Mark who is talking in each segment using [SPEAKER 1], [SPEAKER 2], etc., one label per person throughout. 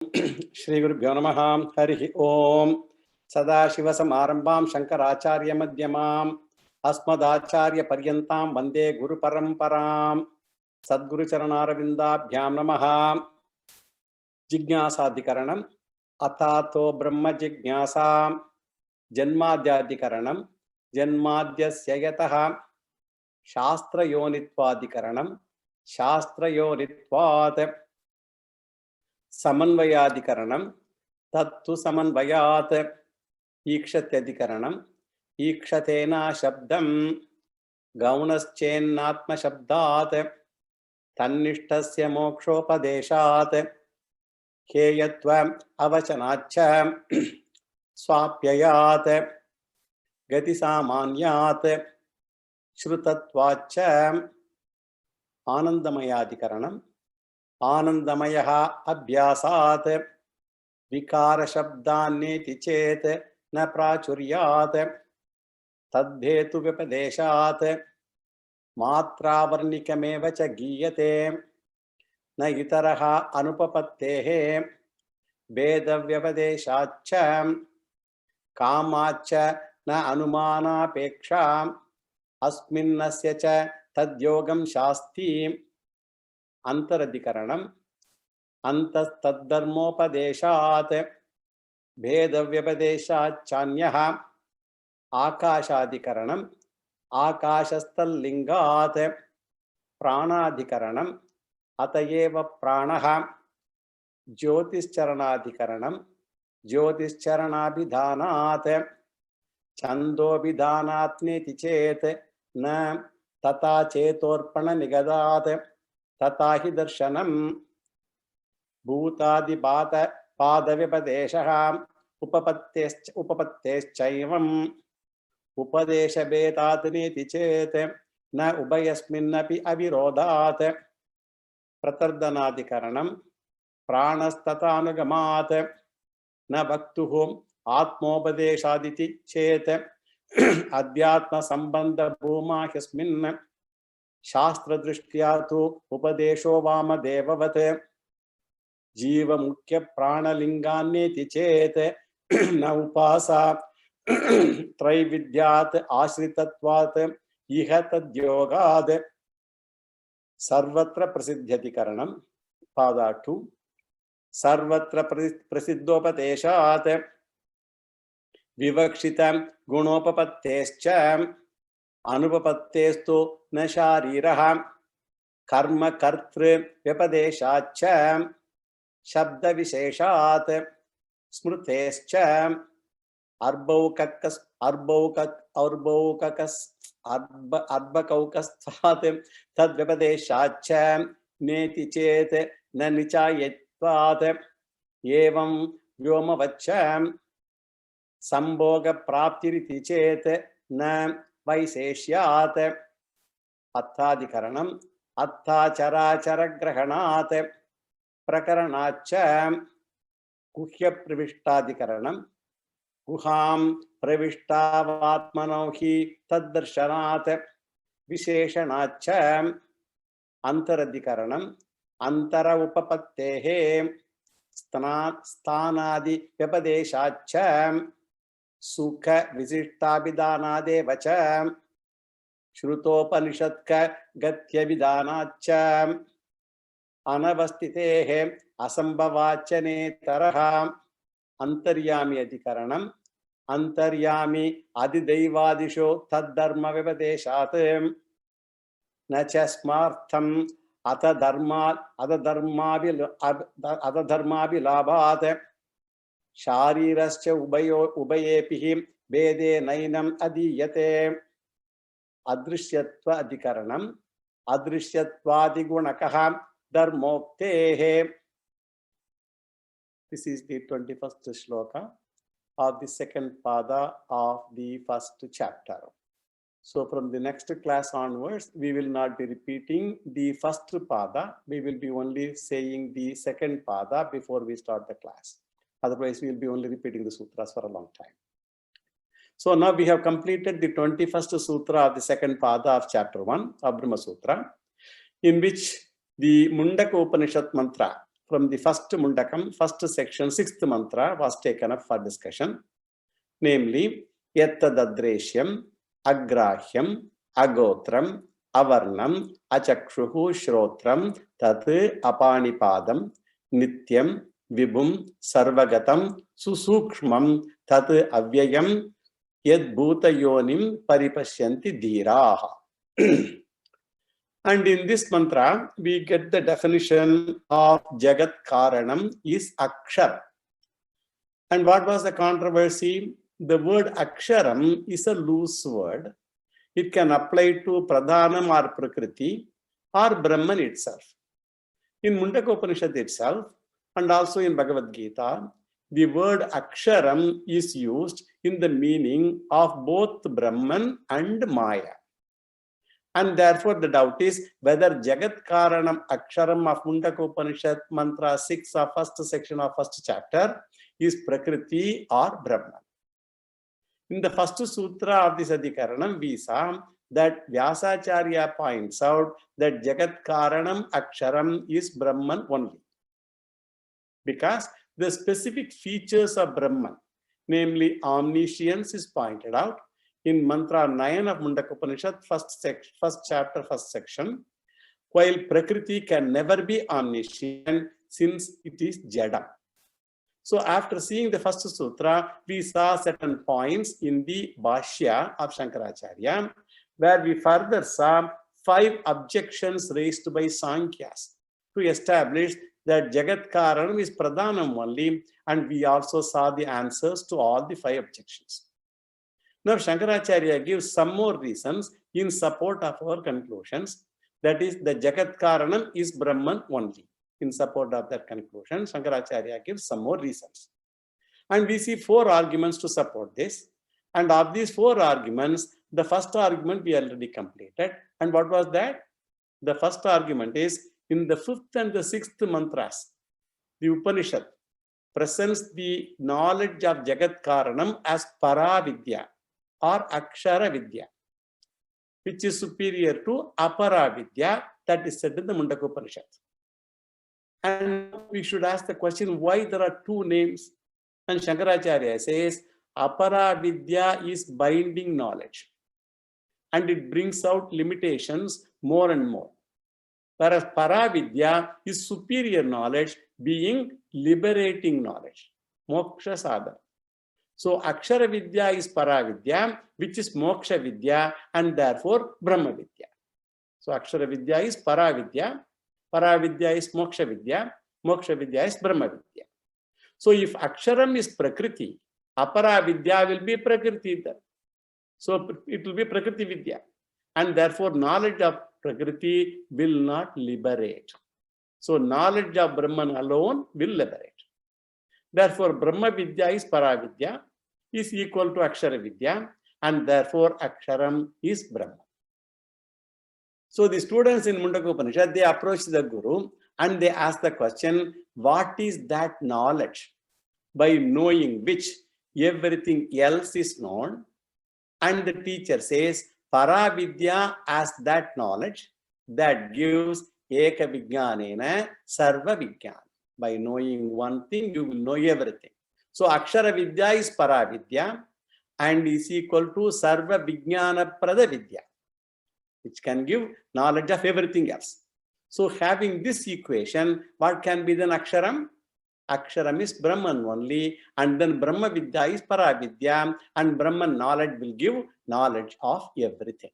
[SPEAKER 1] श्रीगुरुभ्यो नमः। हरि ओम। सदाशिवसमारंभां शंकराचार्यमध्यमाम् अस्मदाचार्यपर्यन्तां वन्दे गुरुपरम्परां। सद्गुरुचरणारविन्दाभ्यां नमः। जिज्ञासाधिकरणम् अथातो ब्रह्म जिज्ञासा जन्माद्याधिकरणम् जन्माद्यस्य यतः शास्त्रयोनित्वाधिकरणम् शास्त्रयोनित्वात् समन्वयाधिकरणं तत्तु समन्वयात् ईक्षत्यधिकरणं ईक्षतेन शब्दं गौणश्चेन्नात्मशब्दात् तन्निष्ठस्य मोक्षोपदेशात् हेयत्व अवचनाच्च स्वाप्ययात् गतिसामान्यात् श्रुतत्वाच्च आनन्दमयाधिकरणं आनंदमयः अभ्यासात् विकार शब्दान्नेति चेत् न प्राचुर्यात् तद्धेतु व्यपदेशात् मात्रावर्णिकमेव च गीयते न इतरः अनुपपत्तेः भेदव्यपदेशाच्च कामाच्च न अनुमानापेक्षा अस्मिन्नस्य च तद्योगं शास्ति अंतरधिकरणम् अंतस्तद्धर्मोपदेशात् भेदव्यपदेशाच्चान्यः आकाशाधिकरणम् आकाशस्थल्लिंगात् प्राणाधिकरणम् अतएव प्राणः ज्योतिश्चरणाधिकरणम् ज्योतिश्चरणाभिधानात् छन्दोभिधानात्नेति चेत् न तथा चेतोर्पणनिगदात् तथा हि दर्शनम् भूतादिपाद पादव्यपदेशः उपपत्तेश्चैवम् उपदेशभेदात्नेति चेत् न उभयस्मिन्नपि अविरोधात् प्रतर्दनाधिकरणम् प्राणस्तथानुगमात् न वक्तुः आत्मोपदेशादिति चेत् अध्यात्मसम्बन्धभूमा ह्यस्मिन् शास्त्रदृष्ट्या तु उपदेशो वामदेववत् जीव मुख्य प्राणलिंगान्नेति चेत् न उपासा त्रैविध्यात् आश्रितत्वात् इह तद्योगात् सर्वत्र प्रसिद्ध्यधिकरणं पादाटु सर्वत्र प्रसिद्धोपदेशात् विवक्षित गुणोपपत्तेश्च अनुपपत्तेस्तु न शारीरः कर्म कर्तृ व्यपदेशाच्च शब्द विशेषात् स्मृतेश्च अर्भकौकस्थात् तद्व्यपदेशाच्च नेति चेत् न निचायत्वात् एवं व्योमवच्च संभोग प्राप्तिरिति चेत् न वैशेष्यात् अर्थाधिकरणम् अर्थाचराचरग्रहणात् प्रकरणाच्च गुह्य प्रविष्टाधिकरणं गुहां प्रविष्टावात्मनो हि तद्दर्शनात् विशेषणाच्च अंतरधिकरणम् अंतर उपपत्तेः स्थानादि व्यपदेशाच्च सुख विशिष्टाभिधानादेव च श्रुतोपनिषत्क गत्यभिधानाच्च अनवस्थितेः असंभवाच्च नेतरः अंतर्यामी अधिकरणम् अंतर्यामी अधिदैवादिषु तद्धर्म व्यपदेशात् न च स्मार्थम् अथ धर्माभिलाभात् शारीरश्च उभयेपि भेदे नैनम् अधीयते अदृश्यत्व अधिकरणम् अदृश्यत्वादिगुणकः धर्मोक्तेः. This is the 21st shloka of the second pada of the first chapter. So from the next class onwards, we will not be repeating the first pada. We will be only saying the second pada before we start the class. Otherwise, we will be only repeating the sutras for a long time. So now we have completed the 21st sutra of the second pada of chapter 1 of Brahma Sutra, in which the Mundaka Upanishad mantra from the first Mundakam, first section, sixth mantra was taken up for discussion, namely, Yattadadreshyam, Agrahyam, Agotram, Avarnam, Achakshuhu, Shrotram, Tat Apanipadam, Nityam, Vibhum, Sarvagatam, Susukshmam, Tat Avyayam, Yad Bhuta Yonim Paripashyanti Dhiraha. And in this mantra, we get the definition of Jagat Karanam is Akshar. And what was the controversy? The word Aksharam is a loose word. It can apply to Pradhanam or Prakriti or Brahman itself. In Mundaka Upanishad itself, and also in Bhagavad Gita, the word Aksharam is used in the meaning of both Brahman and Maya. And therefore, the doubt is whether Jagat Karanam Aksharam of Mundaka Upanishad, mantra 6 of first section of first chapter, is Prakriti or Brahman. In the first sutra of this Adhikaranam, we saw that Vyasacharya points out that Jagat Karanam Aksharam is Brahman only. Because the specific features of Brahman, namely omniscience, is pointed out in mantra 9 of Mundaka Upanishad, first chapter, first section, while Prakriti can never be omniscient since it is Jada. So after seeing the first sutra, we saw certain points in the Bhashya of Shankaracharya, where we further saw 5 objections raised by Sankhya's to establish that Jagat Karanam is Pradhanam only, and we also saw the answers to all the 5 objections. Now Shankaracharya gives some more reasons in support of our conclusions, that is, the Jagat Karanam is Brahman only. In support of that conclusion, Shankaracharya gives some more reasons. And we see 4 arguments to support this. And of these 4 arguments, the first argument we already completed. And what was that? The first argument is, in the 5th and the 6th mantras, the Upanishad presents the knowledge of Jagat Karanam as Paravidya or Akshara Vidya, which is superior to Aparavidya that is said in the Mundaka Upanishad. And we should ask the question, why there are 2 names? And Shankaracharya says, Aparavidya is binding knowledge, and it brings out limitations more and more. Whereas Paravidya is superior knowledge, being liberating knowledge, moksha sadhana. So Akshara Vidya is Paravidya, which is moksha vidya, and therefore Brahma Vidya. So Akshara Vidya is Paravidya, Paravidya is moksha vidya is Brahma Vidya. So if Aksharam is Prakriti, Aparavidya will be Prakriti. So it will be Prakriti Vidya. And therefore knowledge of Prakriti will not liberate. So knowledge of Brahman alone will liberate. Therefore Brahma Vidya is Paravidya, is equal to Akshara Vidya, and therefore Aksharam is Brahma. So the students in Mundaka Upanishad, they approach the Guru and they ask the question, what is that knowledge by knowing which everything else is known? And the teacher says, Paravidya as that knowledge that gives Eka Vijnanena Sarva Vijnana. By knowing one thing, you will know everything. So Akshara Vidya is Paravidya and is equal to Sarva Vijnana Prada Vidya, which can give knowledge of everything else. So having this equation, what can be then Aksharam? Aksharam is Brahman only, and then Brahma Vidya is Paravidya, and Brahman knowledge will give knowledge of everything.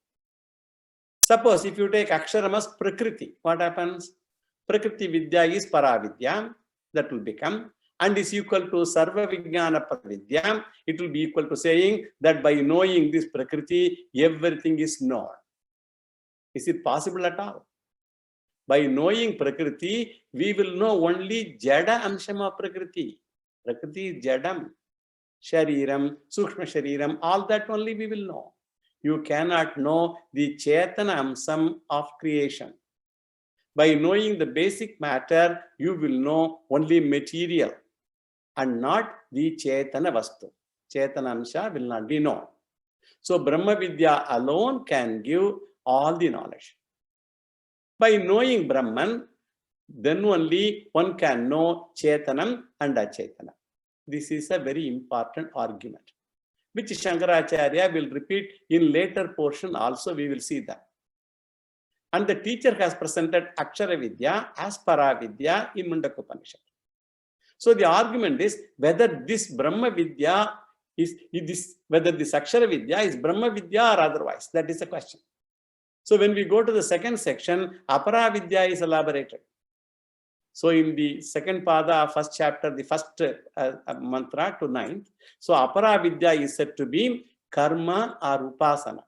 [SPEAKER 1] Suppose if you take Aksharam as Prakriti, what happens? Prakriti Vidya is Paravidya, that will become, and is equal to Sarva Vijnana Paravidya. It will be equal to saying that by knowing this Prakriti, everything is known. Is it possible at all? By knowing Prakriti, we will know only Jada Amsham of Prakriti. Prakriti is Jadam, Shariram, Sukshma Shariram, all that only we will know. You cannot know the Chetana Amsam of creation. By knowing the basic matter, you will know only material and not the Chetana Vastu. Chetana Amsha will not be known. So Brahma Vidya alone can give all the knowledge. By knowing Brahman, then only one can know Chetanam and Achetana. This is a very important argument, which Shankaracharya will repeat in later portion also. We will see that. And the teacher has presented Akshara Vidya as Paravidya in Mundaka Upanishad. So the argument is whether this Brahma Vidya whether this Akshara Vidya is Brahma Vidya or otherwise. That is the question. So when we go to the second section, Apara Vidya is elaborated. So in the second pada, first chapter, the first mantra to 9th, so Apara Vidya is said to be Karma or Upasana.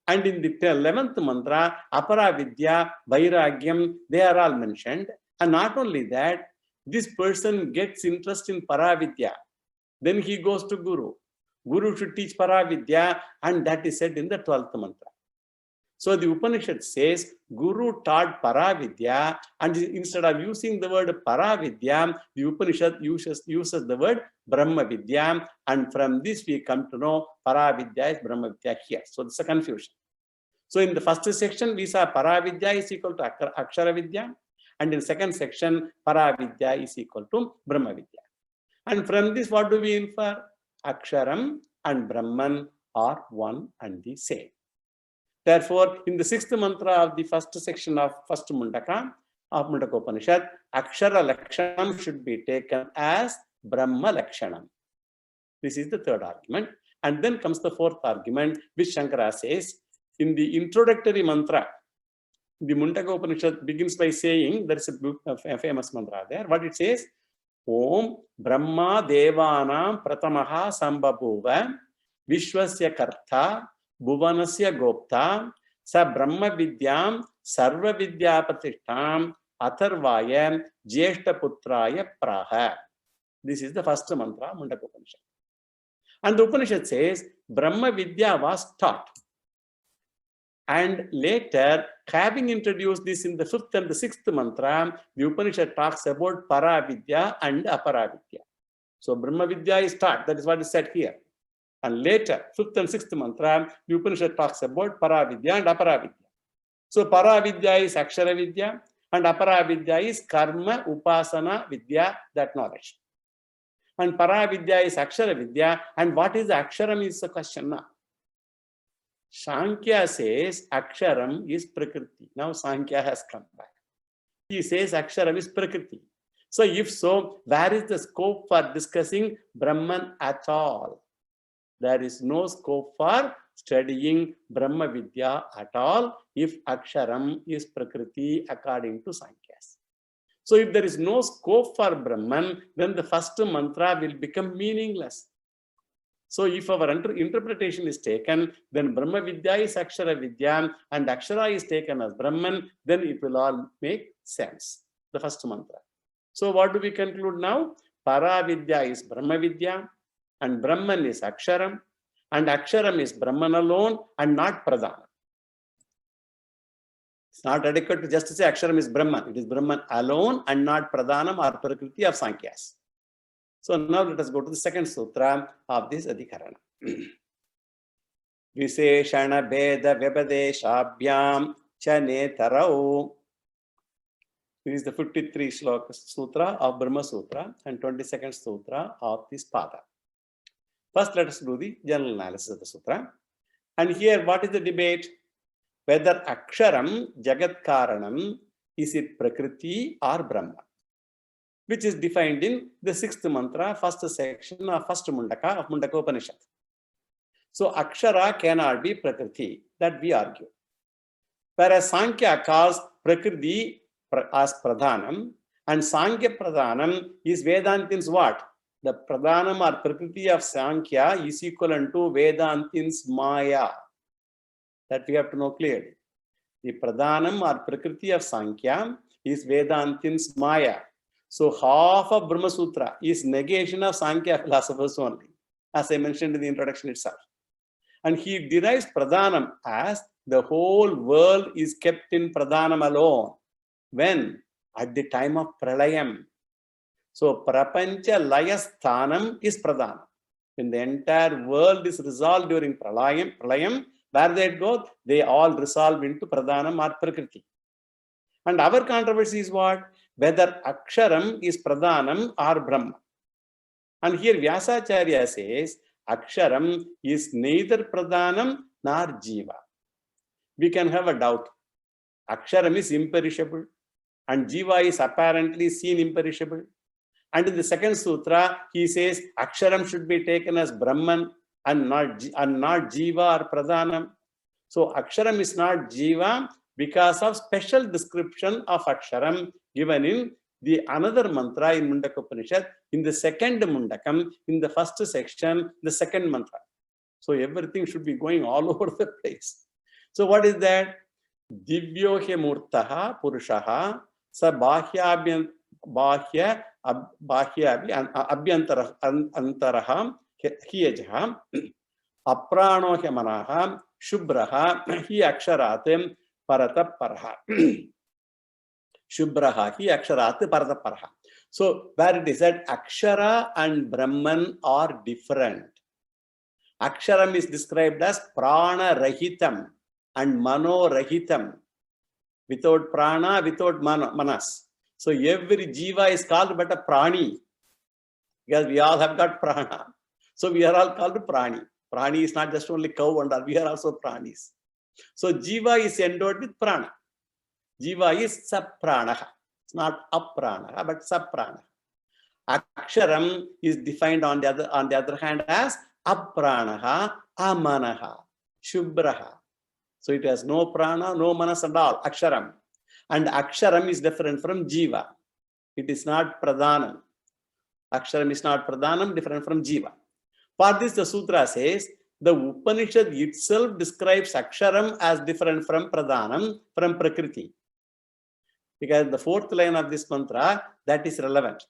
[SPEAKER 1] And in the 11th mantra, Apara Vidya, Vairagyam, they are all mentioned. And not only that, this person gets interest in Paravidya. Then he goes to Guru. Guru should teach Paravidya, and that is said in the 12th mantra. So the Upanishad says, Guru taught Paravidya, and instead of using the word Paravidya, the Upanishad uses the word Brahma Vidya, and from this we come to know Paravidya is Brahma Vidya here. So this is a confusion. So in the first section, we saw Paravidya is equal to Akshara Vidya, and in the second section, Paravidya is equal to Brahma Vidya. And from this, what do we infer? Aksharam and Brahman are one and the same. Therefore, in the 6th mantra of the first section of first Mundaka of Mundaka Upanishad, Akshara Lakshanam should be taken as Brahma Lakshanam. This is the third argument. And then comes the fourth argument, which Shankara says, in the introductory mantra, the Mundaka Upanishad begins by saying, there is a famous mantra there. What it says? Om Brahma Devanam Pratamaha Sambhabuva Vishwasya Kartha Bhuvanasya Gopta Sa Brahma Vidyam Sarva Vidya Pratishtam Atharvaya Jeshta Putraya Praha. This is the first mantra, Mundaka Upanishad. And the Upanishad says Brahma Vidya was taught. And later, having introduced this in the 5th and the 6th mantra, the Upanishad talks about Paravidya and Aparavidya. So Brahma Vidya is taught, that is what is said here. And later, 5th and 6th mantra, the Upanishad talks about Paravidya and Aparavidya. So Paravidya is Akshara Vidya and Aparavidya is Karma, Upasana, Vidya, that knowledge. And Paravidya is Akshara Vidya, and what is the Aksharam is the question now. Sankhya says Aksharam is Prakriti. Now Sankhya has come back. He says Aksharam is Prakriti. So if so, where is the scope for discussing Brahman at all? There is no scope for studying Brahma Vidya at all if Aksharam is Prakriti according to Sankhya's. So if there is no scope for Brahman, then the first mantra will become meaningless. So if our interpretation is taken, then Brahma Vidya is Akshara Vidya and Akshara is taken as Brahman, then it will all make sense. The first mantra. So what do we conclude now? Paravidya is Brahma Vidya and Brahman is Aksharam, and Aksharam is Brahman alone and not Pradhana. It's not adequate to just say Aksharam is Brahman. It is Brahman alone and not Pradhanam or Prakriti of Sankhya's. So now let us go to the second sutra of this Adhikarana. Visheshana Bheda Vyabhadeshabhyam Chane Tarau. This is the 53 Shloka Sutra of Brahma Sutra and 22nd Sutra of this Pada. First, let us do the general analysis of the Sutra. And here, what is the debate? Whether Aksharam, Jagat Karanam, is it Prakriti or Brahma, which is defined in the 6th mantra, first section of first Mundaka of Mundaka Upanishad. So Akshara cannot be Prakriti, that we argue. Whereas Sankhya calls Prakriti as Pradhanam, and Sankhya Pradhanam is Vedantin's what? The Pradhanam or Prakriti of Sankhya is equivalent to Vedantin's Maya. That we have to know clearly. The Pradhanam or Prakriti of Sankhya is Vedantin's Maya. So half of Brahma Sutra is negation of Sankhya philosophers only, as I mentioned in the introduction itself. And he derives Pradhanam as the whole world is kept in Pradhanam alone. When? At the time of Pralayam. So Prapancha Layasthanam is Pradhanam. When the entire world is resolved during Pralayam, where they go, they all resolve into Pradhanam or Prakriti. And our controversy is what? Whether Aksharam is Pradhanam or Brahma. And here Vyasacharya says, Aksharam is neither Pradhanam nor Jiva. We can have a doubt. Aksharam is imperishable and Jiva is apparently seen imperishable. And in the second sutra, he says Aksharam should be taken as Brahman and not Jiva or Pradhanam. So Aksharam is not Jiva because of special description of Aksharam given in the another mantra in Mundaka Upanishad, in the second Mundakam, in the first section, the second mantra. So everything should be going all over the place. So what is that? Divyo he murtaha purushaha sa bahya abhyantaraha hiyajaha aprano he manaha shubbraha hi aksharatim parata paraha. Shubbraha hi aksharat parata paraha. So where it is that Akshara and Brahman are different. Aksharam is described as prana rahitam and mano rahitam. Without prana, without manas. So every jiva is called but a prani. Because we all have got prana. So we are all called prani. Prani is not just only cow and all, we are also pranis. So jiva is endowed with prana. Jiva is sapranaha. It's not apranaha, but sapranaha. Aksharam is defined on the other hand as apranaha, amanaha, shubbraha. So it has no prana, no manas and all, Aksharam. And Aksharam is different from Jiva. It is not Pradhanam. Aksharam is not Pradhanam, different from Jiva. For this, the Sutra says, the Upanishad itself describes Aksharam as different from Pradhanam, from Prakriti. Because the fourth line of this mantra, that is relevant.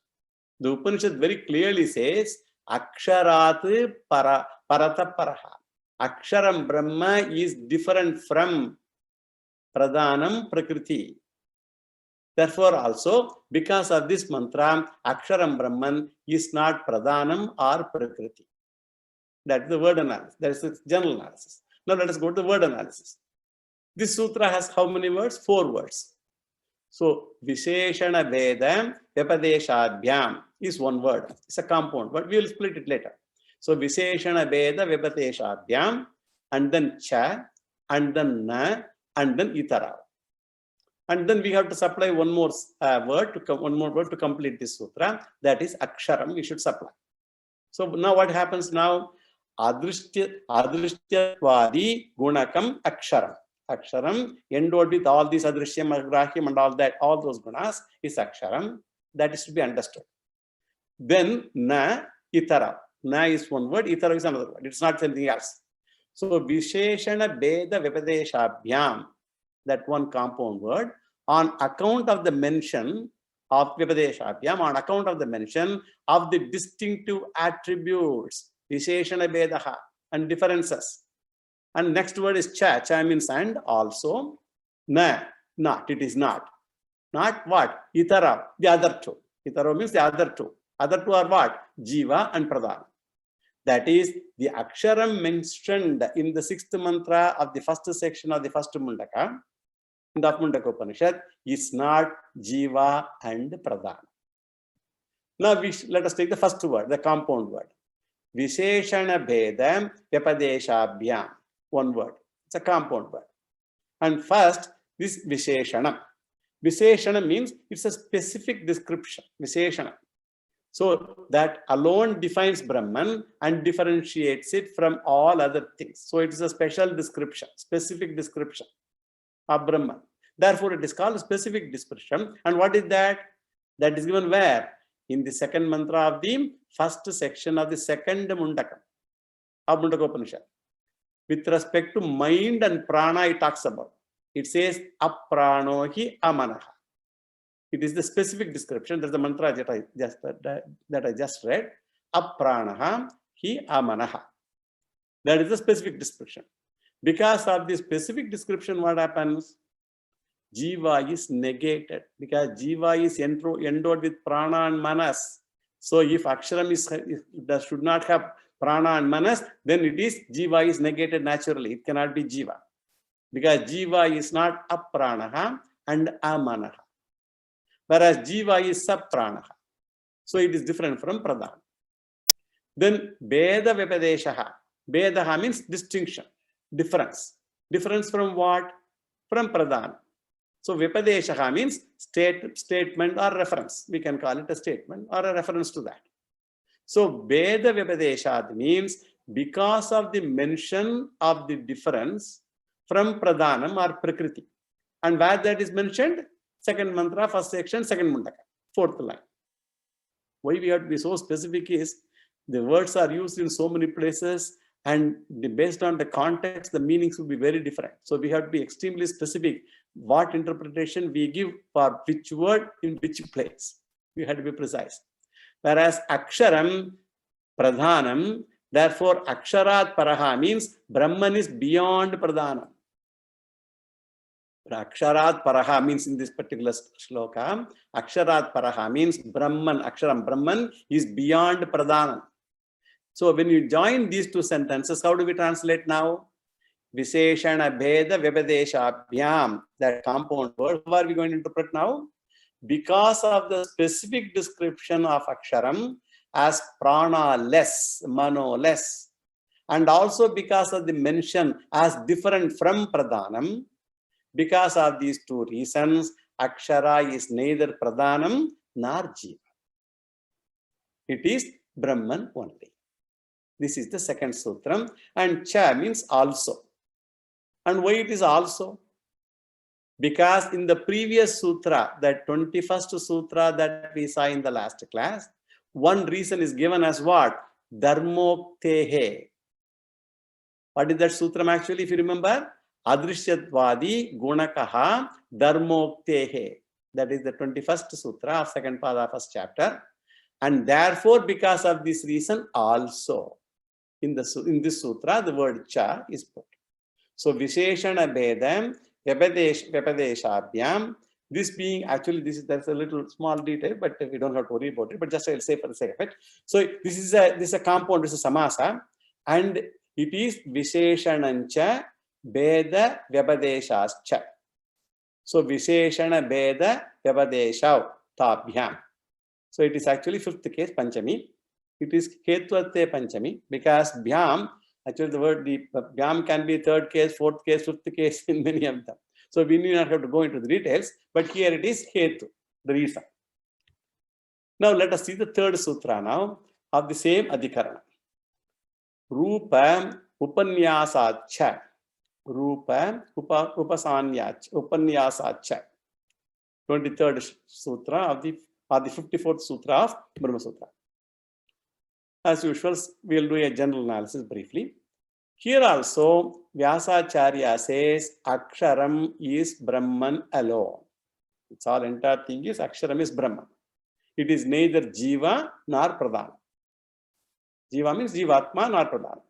[SPEAKER 1] The Upanishad very clearly says, Aksharat parata paraha. Aksharam Brahma is different from Pradhanam Prakriti. Therefore also, because of this mantra, Aksharam Brahman is not Pradhanam or Prakriti. That is the word analysis. That is the general analysis. Now let us go to the word analysis. This sutra has how many words? 4 words. So, Visheshana Veda Vyapadeshadhyam is one word. It's a compound, but we will split it later. So, Visheshana Veda Vyapadeshadhyam, and then Cha, and then Na, and then Itara. And then we have to supply one more word to complete this sutra. That is Aksharam. We should supply. So now what happens now? Adrishtyavadi gunakam Aksharam. Aksharam endowed with all these adrishyam, agrahyam and all that, all those gunas is Aksharam. That is to be understood. Then Na, Itara. Na is one word, Itara is another word. It's not something else. So Visheshana Veda Vyapadeshabhyam, that one compound word, on account of the mention of Vyapadeshabhyam, on account of the mention of the distinctive attributes, Visheshana Vedaha, and differences. And next word is Cha. Cha means and, also. Na, not, it is not. Not what? Itara, the other two. Itara means the other two. Other two are what? Jiva and Pradhana. That is, the Aksharam mentioned in the 6th mantra of the first section of the first Mundaka, in the Mundaka Upanishad, is not Jiva and Pradhana. Now let us take the first word, the compound word. Visheshana Bhedam Vyapadeshabhyam. One word. It's a compound word. And first, this Visheshana. Visheshana means it's a specific description. Visheshana. So that alone defines Brahman and differentiates it from all other things. So it is a special description, specific description of Brahman. Therefore, it is called a specific description. And what is that? That is given where? In the second mantra of the first section of the second Mundaka of Mundaka Upanishad. With respect to mind and prana, it talks about. It says, aprano hi amanaha. It is the specific description. That's the mantra that I just read. Apranaha hi amanaha. That is the specific description. Because of the specific description, what happens? Jiva is negated. Because Jiva is endowed with prana and manas. So if Aksharam should not have prana and manas, then it is Jiva is negated naturally. It cannot be Jiva. Because Jiva is not apranaha and amanaha. Whereas Jiva is sapranaha. So it is different from Pradhana. Then Beda Vipadeshaha. Bedaha means distinction, difference. Difference from what? From Pradhana. So Vipadeshaha means statement or reference. We can call it a statement or a reference to that. So Beda Vipadeshad means because of the mention of the difference from Pradhanam or Prakriti. And where that is mentioned? Second mantra, first section, second mundaka, fourth line. Why we have to be so specific is the words are used in so many places, and based on the context, the meanings will be very different. So we have to be extremely specific what interpretation we give for which word in which place. We have to be precise. Whereas Aksharam, Pradhanam, therefore Aksharat Paraha means Brahman is beyond Pradhanam. Aksharat Paraha means in this particular shloka, Aksharat Paraha means Brahman, Aksharam, Brahman is beyond Pradhanam. So when you join these two sentences, how do we translate now? Visheshana Bheda Vipadeshabhyam, that compound word, how are we going to interpret now? Because of the specific description of Aksharam as prana less, mano less, and also because of the mention as different from Pradhanam, because of these two reasons, Akshara is neither Pradhanam nor Jiva. It is Brahman only. This is the second sutram, and Cha means also. And why it is also? Because in the previous sutra, that 21st sutra that we saw in the last class, one reason is given as what? Dharmoktehe. What is that sutram actually, if you remember? Adrishyadvadi gunakaha dharmoktehe. That is the 21st sutra of second pada, first chapter. And therefore, because of this reason also, in this sutra, the word cha is put. So, Visheshana Bedam, Vipadeshabhyam, this being actually, that's a little small detail, but we don't have to worry about it, but just I'll say for the sake of it. So, this is a compound, this is samasa, and it is Visheshanancha Beda Vipadeshascha. So, Visheshana Beda Vipadeshav Tabhyam. So, it is actually fifth case Panchami. It is Ketvate Panchami because Bhyam, actually the word Bhyam can be third case, fourth case, fifth case in many of them. So we need not have to go into the details, but here it is Ketu, the reason. Now let us see the third sutra now of the same Adhikarana. Rupa Upanyasacha. Rupa Upanyasacha. 23rd sutra of the 54th sutra of Brahma Sutra. As usual, we will do a general analysis briefly. Here also, Vyasacharya says Aksharam is Brahman alone. It's all entire thing is Aksharam is Brahman. It is neither Jiva nor Pradhana. Jiva means Jivatma nor Pradhana.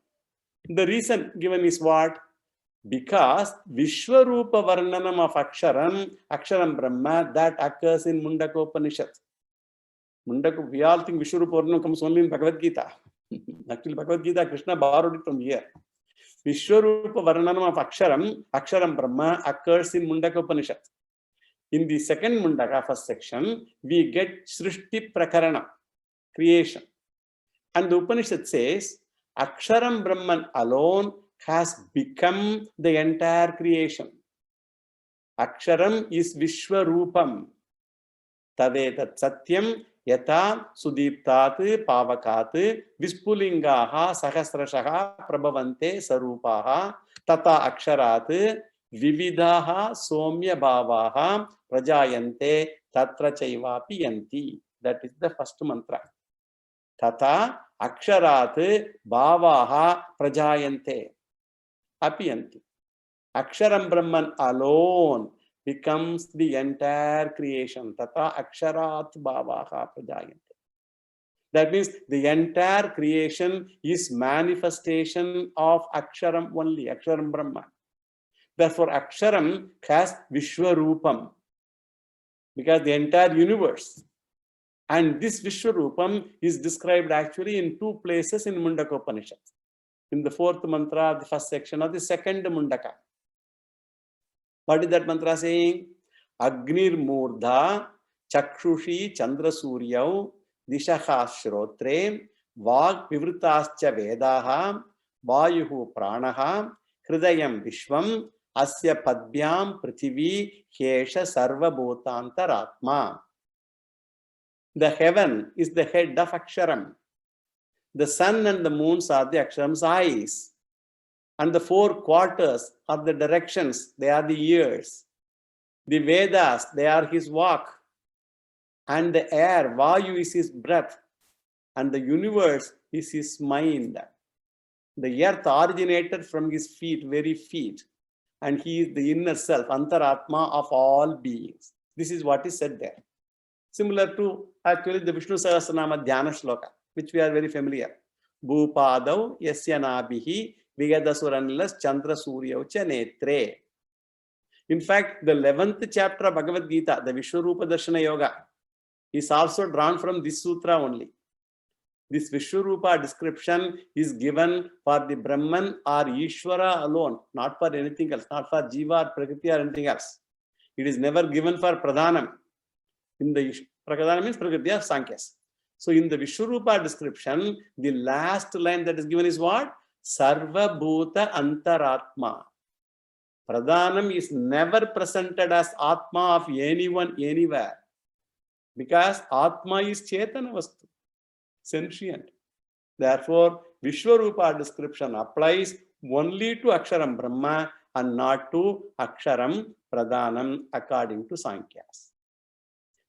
[SPEAKER 1] The reason given is what? Because Vishwarupa Varnanam of Aksharam Brahma, that occurs in Mundaka Upanishad. Mundaka, we all think Vishwarupa Varnanam comes only in Bhagavad Gita. Actually, Bhagavad Gita, Krishna borrowed it from here. Vishwarupa Varnanam of Aksharam Brahma occurs in Mundaka Upanishad. In the second Mundaka, first section, we get Srishti Prakarana, creation. And the Upanishad says, Aksharam Brahman alone has become the entire creation. Aksharam is Vishwarupam. Tadetat Satyam Yata Sudiptat Pavakat Vispulingaha Sahasrashaha Prabhavante Sarupaha Tata Aksharat Vividaha Somya Bhavaha Prajayante Tatra Chaivapi Yanti. That is the first mantra. Tata Aksharat Bhavaha Prajayante Apiyanti. Aksharam Brahman alone becomes the entire creation. Tata Aksharat Bhavaha Prajayante. That means the entire creation is manifestation of Aksharam only, Aksharam Brahman. Therefore, Aksharam has Vishwarupam, because the entire universe. And this Vishwarupam is described actually in two places in Mundaka Upanishad. In the fourth mantra of the first section of the second Mundaka. What is that mantra saying? Agnir Murdha Chakshushi Chandra Suryau Dishaha Shrotre Vag Vivrutascha Vedaha Vayuhu Pranaha Hridayam Vishwam Asya Padbyam Prithivi Hesha Sarva Bhutantaratma. The heaven is the head of Aksharam. The sun and the moons are the Aksharam's eyes. And the four quarters are the directions, they are the ears. The Vedas, they are his walk. And the air, Vayu, is his breath. And the universe is his mind. The earth originated from his feet, very feet. And he is the inner self, Antaratma of all beings. This is what is said there. Similar to actually the Vishnu Sahasranama Dhyana Shloka, which we are very familiar. Bhupadav Yasya Nabhihi Vigadasuranlas Chandra Suryaucha Netre. In fact, the 11th chapter of Bhagavad Gita, the Vishwarupa Darshana Yoga, is also drawn from this sutra only. This Vishwarupa description is given for the Brahman or Ishvara alone, not for anything else, not for Jiva or Prakriti or anything else. It is never given for Pradhanam. In the Pradhanam means Prakriti or Sankhya's. So in the Vishwarupa description, the last line that is given is what? Sarva Bhuta Antaratma. Pradhanam is never presented as Atma of anyone, anywhere. Because Atma is Chetana Vastu, sentient. Therefore, Vishwarupa description applies only to Aksharam Brahma and not to Aksharam Pradhanam according to Sankhya's.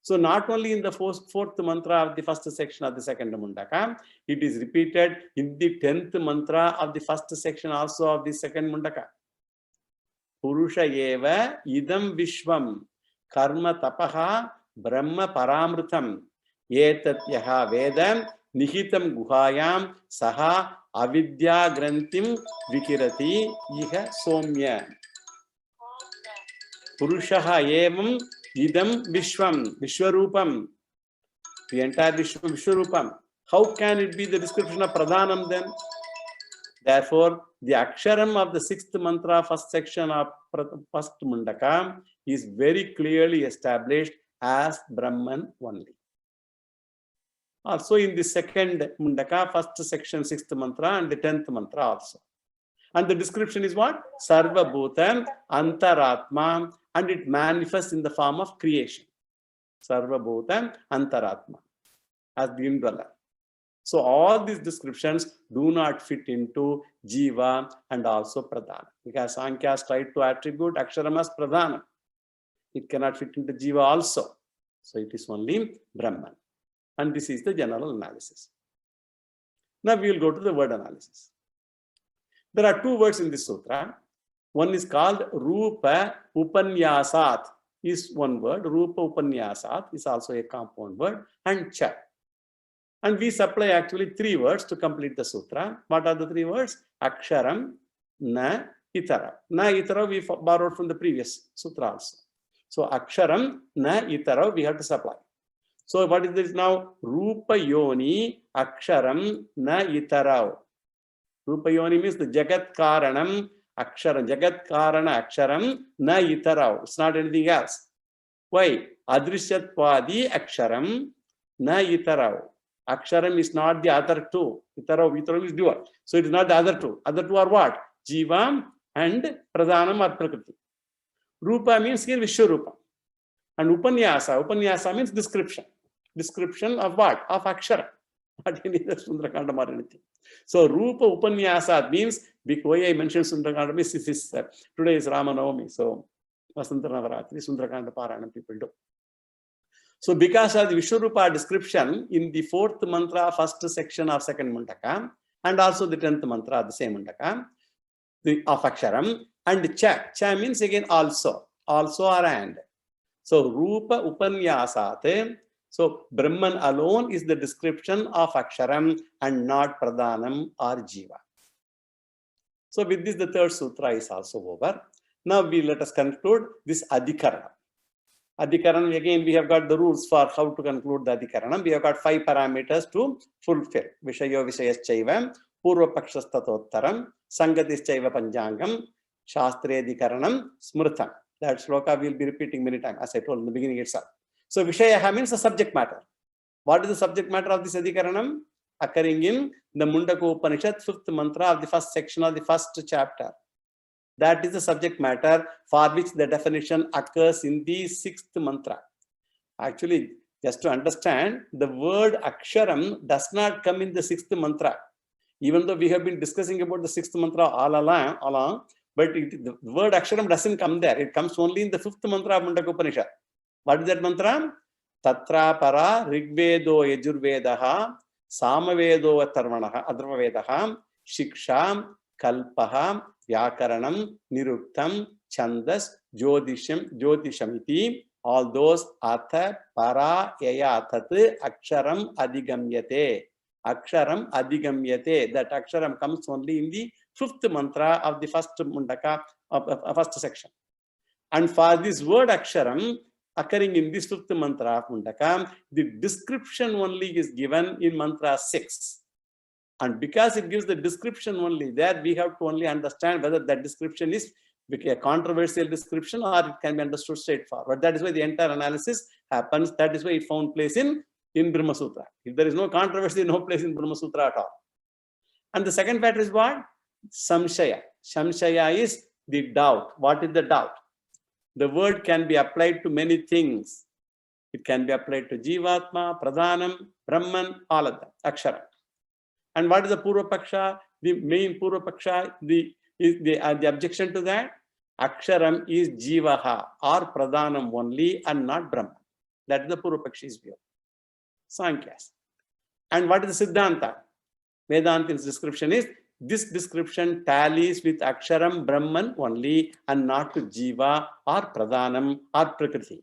[SPEAKER 1] So not only in the fourth mantra of the first section of the second Mundaka, it is repeated in the 10th mantra of the first section also of the second Mundaka. Purusha eva idam vishvam karma tapaha brahma paramrutam etatyaha vedam nihitam guhayam saha avidya grantim vikirati iha somya. Purushaha evam idam vishwam, vishwarupam, the entire vishwarupam. How can it be the description of Pradhanam then? Therefore, the Aksharam of the 6th mantra, first section of first Mundaka is very clearly established as Brahman only. Also in the second Mundaka, first section, 6th mantra and the 10th mantra also. And the description is what? Sarva Bhutam Antaratma, and it manifests in the form of creation. Sarva Bhutam Antaratma, as the indweller. So all these descriptions do not fit into Jiva and also Pradhana. Because Sankhya's tried to attribute Aksharam as Pradhana. It cannot fit into Jiva also. So it is only Brahman. And this is the general analysis. Now we will go to the word analysis. There are two words in this sutra. One is called Rupa Upanyasat, is one word. Rupa Upanyasat is also a compound word. And Cha. And we supply actually 3 words to complete the sutra. What are the 3 words? Aksharam, Na, Itara. Na, Itara we borrowed from the previous sutra also. So Aksharam, Na, Itara we have to supply. So what is this now? Rupa Yoni, Aksharam, Na, Itara. Rupa Yoni means the Jagat Karanam, Aksharam. Jagat Karana, Aksharam, Na, Itara. It's not anything else. Why? Adrishyatwadi, Aksharam, Na, Itara. Aksharam is not the other two. Itara is dual. So it is not the other two. Other two are what? Jiva and Pradhanam or Prakriti. Rupa means here Vishwarupa. And Upanyasa. Upanyasa means description. Description of what? Of Akshara. Not any other Sundarakandam or anything. So Rupa Upanyasa means, why I mentioned Sundarakandam is today is Ramanavami. So Vasanta Navaratri, Sundarakanda Paranam people do. So because of the Vishwarupa description in the 4th mantra, first section of 2nd Mundaka, and also the 10th mantra of the same Mundaka, of Aksharam, and Cha. Cha means again also or and. So Rupa Upanyasate. So Brahman alone is the description of Aksharam and not Pradhanam or Jiva. So with this, the 3rd sutra is also over. Now let us conclude this Adhikarana. Adhikaranam, again, we have got the rules for how to conclude the Adhikaranam. We have got 5 parameters to fulfill. Vishayo Vishayaschaiva, Purva Pakshastatottaram, Sangatischaiva Panjangam, Shastre Adhikaranam, Smrtam. That shloka we'll be repeating many times, as I told in the beginning itself. So Vishayaha means the subject matter. What is the subject matter of this Adhikaranam? Occurring in the Mundaka Upanishad, 5th mantra of the first section of the first chapter. That is the subject matter for which the definition occurs in the 6th mantra. Actually, just to understand, the word Aksharam does not come in the 6th mantra. Even though we have been discussing about the 6th mantra all along, but the word Aksharam doesn't come there. It comes only in the 5th mantra of Mundaka Upanishad. What is that mantra? Tatra para Rigvedo Yajurvedaha Samavedo Atharvavedaha Shiksham Kalpaha Vyakaranam Niruktam Chandas Jyotishamiti. All those Atha Para Yaya Tat Aksharam Adhigamyate. Aksharam Adhigamyate. That Aksharam comes only in the 5th mantra of the first Mundaka of first section. And for this word Aksharam occurring in this 5th mantra of Mundaka, the description only is given in mantra 6. And because it gives the description only there, we have to only understand whether that description is a controversial description or it can be understood straightforward. That is why the entire analysis happens. That is why it found place in Brahma Sutra. If there is no controversy, no place in Brahma Sutra at all. And the second factor is what? Samshaya. Samshaya is the doubt. What is the doubt? The word can be applied to many things. It can be applied to Jivatma, Pradhanam, Brahman, all of them, Akshara. And what is the Purva Paksha? The main Purva Paksha, the objection to that? Aksharam is Jivaha or Pradhanam only and not Brahman. That is the Purva Pakshi's view. Sankhya's. And what is the Siddhanta? Vedanta's description is, this description tallies with Aksharam Brahman only and not to Jiva or Pradhanam or Prakriti.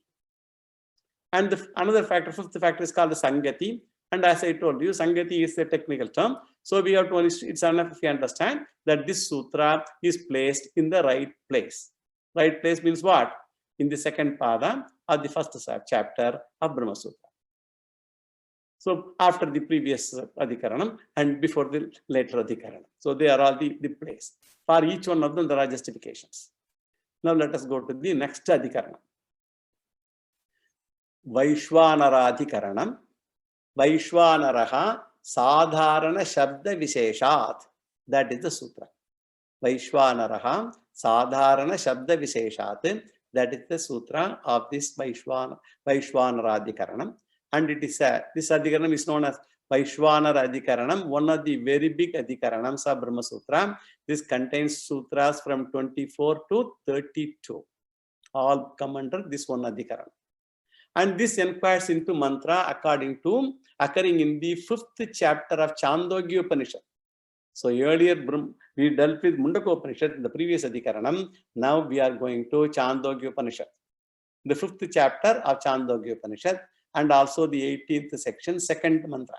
[SPEAKER 1] And another factor, 5th factor is called the Sangati. And as I told you, Sangati is a technical term. So we have to, it's enough if you understand that this sutra is placed in the right place. Right place means what? In the 2nd pada of the first chapter of Brahma Sutra. So after the previous Adhikaranam and before the later Adhikaranam. So they are all the place. For each one of them, there are justifications. Now let us go to the next Adhikaranam. Vaishwanara Adhikaranam. Vaishwanaraha Sadharana Shabda Visheshat. That is the sutra. Vaishwanaraha Sadharana Shabda Visheshat. That is the sutra of this Vaishwanara Adhikaranam. And it is this Adhikaranam is known as Vaishwanara Adhikaranam, one of the very big Adhikaranams of Brahma Sutra. This contains sutras from 24 to 32. All come under this one Adhikaranam. And this inquires into mantra occurring in the 5th chapter of Chandogya Upanishad. So earlier we dealt with Mundaka Upanishad in the previous Adhikaranam. Now we are going to Chandogya Upanishad, the 5th chapter of Chandogya Upanishad, and also the 18th section, 2nd mantra.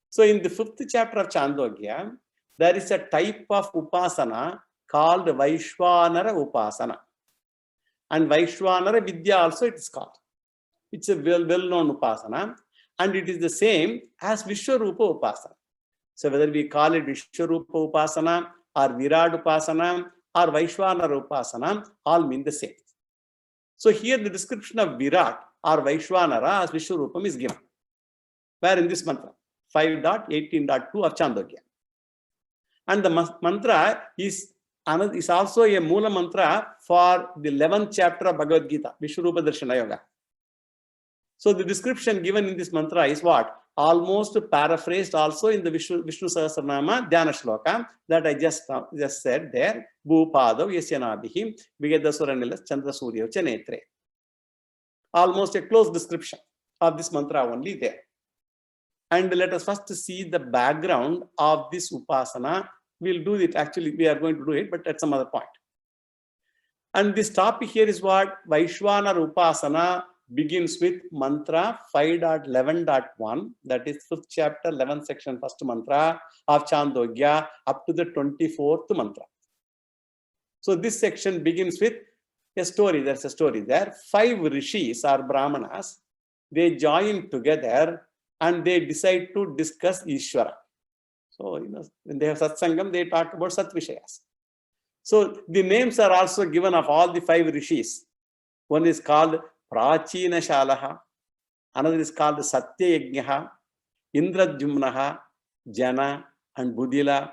[SPEAKER 1] So in the 5th chapter of Chandogya, there is a type of upasana called Vaishwanara Upasana. And Vaishwanara Vidya also it is called. It's a well-known upasana, and it is the same as Vishwarupa Upasana. So whether we call it Vishwarupa Upasana or Virat Upasana or Vaishwanara Upasana, all mean the same. So here the description of Virat or Vaishwanara as Vishwarupam is given. Where in this mantra? 5.18.2 of Chandogya. And the mantra is also a Mula mantra for the 11th chapter of Bhagavad Gita, Vishwarupa Darshana Yoga. So the description given in this mantra is what? Almost paraphrased also in the Vishnu Sahasranama Dhyana Shloka that I just said there. Bhupadav Yasyanabhihim Vigadasura Chandra Surya Chanetre. Almost a close description of this mantra only there. And let us first see the background of this upasana. We'll do it. Actually, we are going to do it, but at some other point. And this topic here is what? Vaishwanara Upasana begins with mantra 5.11.1, that is 5th chapter, 11th section, first mantra of Chandogya up to the 24th mantra. So this section begins with a story. There's a story there. 5 rishis or brahmanas, they join together and they decide to discuss Ishvara. So, when they have satsangam, they talk about Satvishayas. So the names are also given of all the 5 rishis. One is called Prachina Shalaha, another is called Satyayajnaha, Indrajumnaha, Jana, and Budila.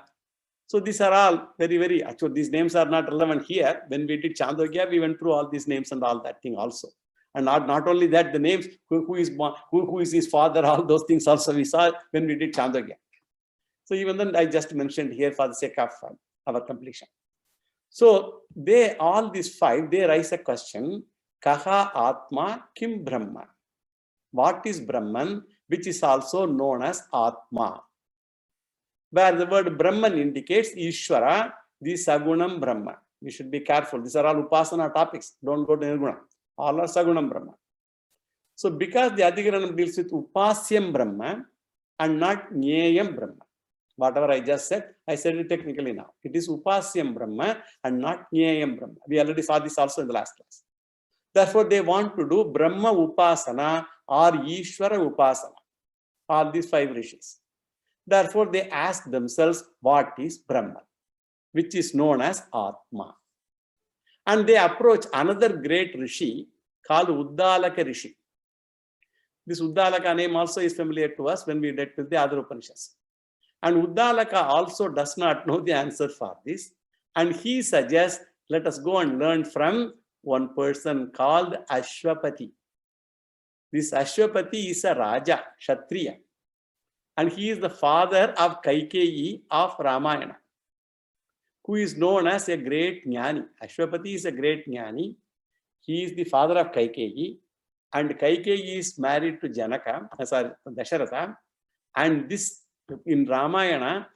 [SPEAKER 1] So these are all very, actually these names are not relevant here. When we did Chandogya, we went through all these names and all that thing also. And not only that, the names, who is his father, all those things also we saw when we did Chandogya. So even then I just mentioned here for the sake of our completion. So all these 5, they raise a question, Kaha Atma Kim Brahma? What is Brahman, which is also known as Atma? Where the word Brahman indicates Ishvara, the Sagunam Brahma. We should be careful. These are all Upasana topics. Don't go to Nirguna. All are Sagunam Brahma. So because the Adhikaranam deals with Upasyam Brahma and not Nyayam Brahma. Whatever I just said, I said it technically now. It is Upasyam Brahma and not Nyayam Brahma. We already saw this also in the last class. Therefore, they want to do Brahma Upasana or Ishvara Upasana. All these 5 rishis. Therefore, they ask themselves, what is Brahman, which is known as Atma. And they approach another great rishi called Uddalaka Rishi. This Uddalaka name also is familiar to us when we read with the other Upanishads. And Uddalaka also does not know the answer for this. And he suggests, let us go and learn from one person called Ashwapati. This Ashwapati is a Raja, Kshatriya. And he is the father of Kaikeyi of Ramayana, who is known as a great Jnani. Ashwapati is a great Jnani. He is the father of Kaikeyi. And Kaikeyi is married to Janaka, Dasharatha. And this, in Ramayana,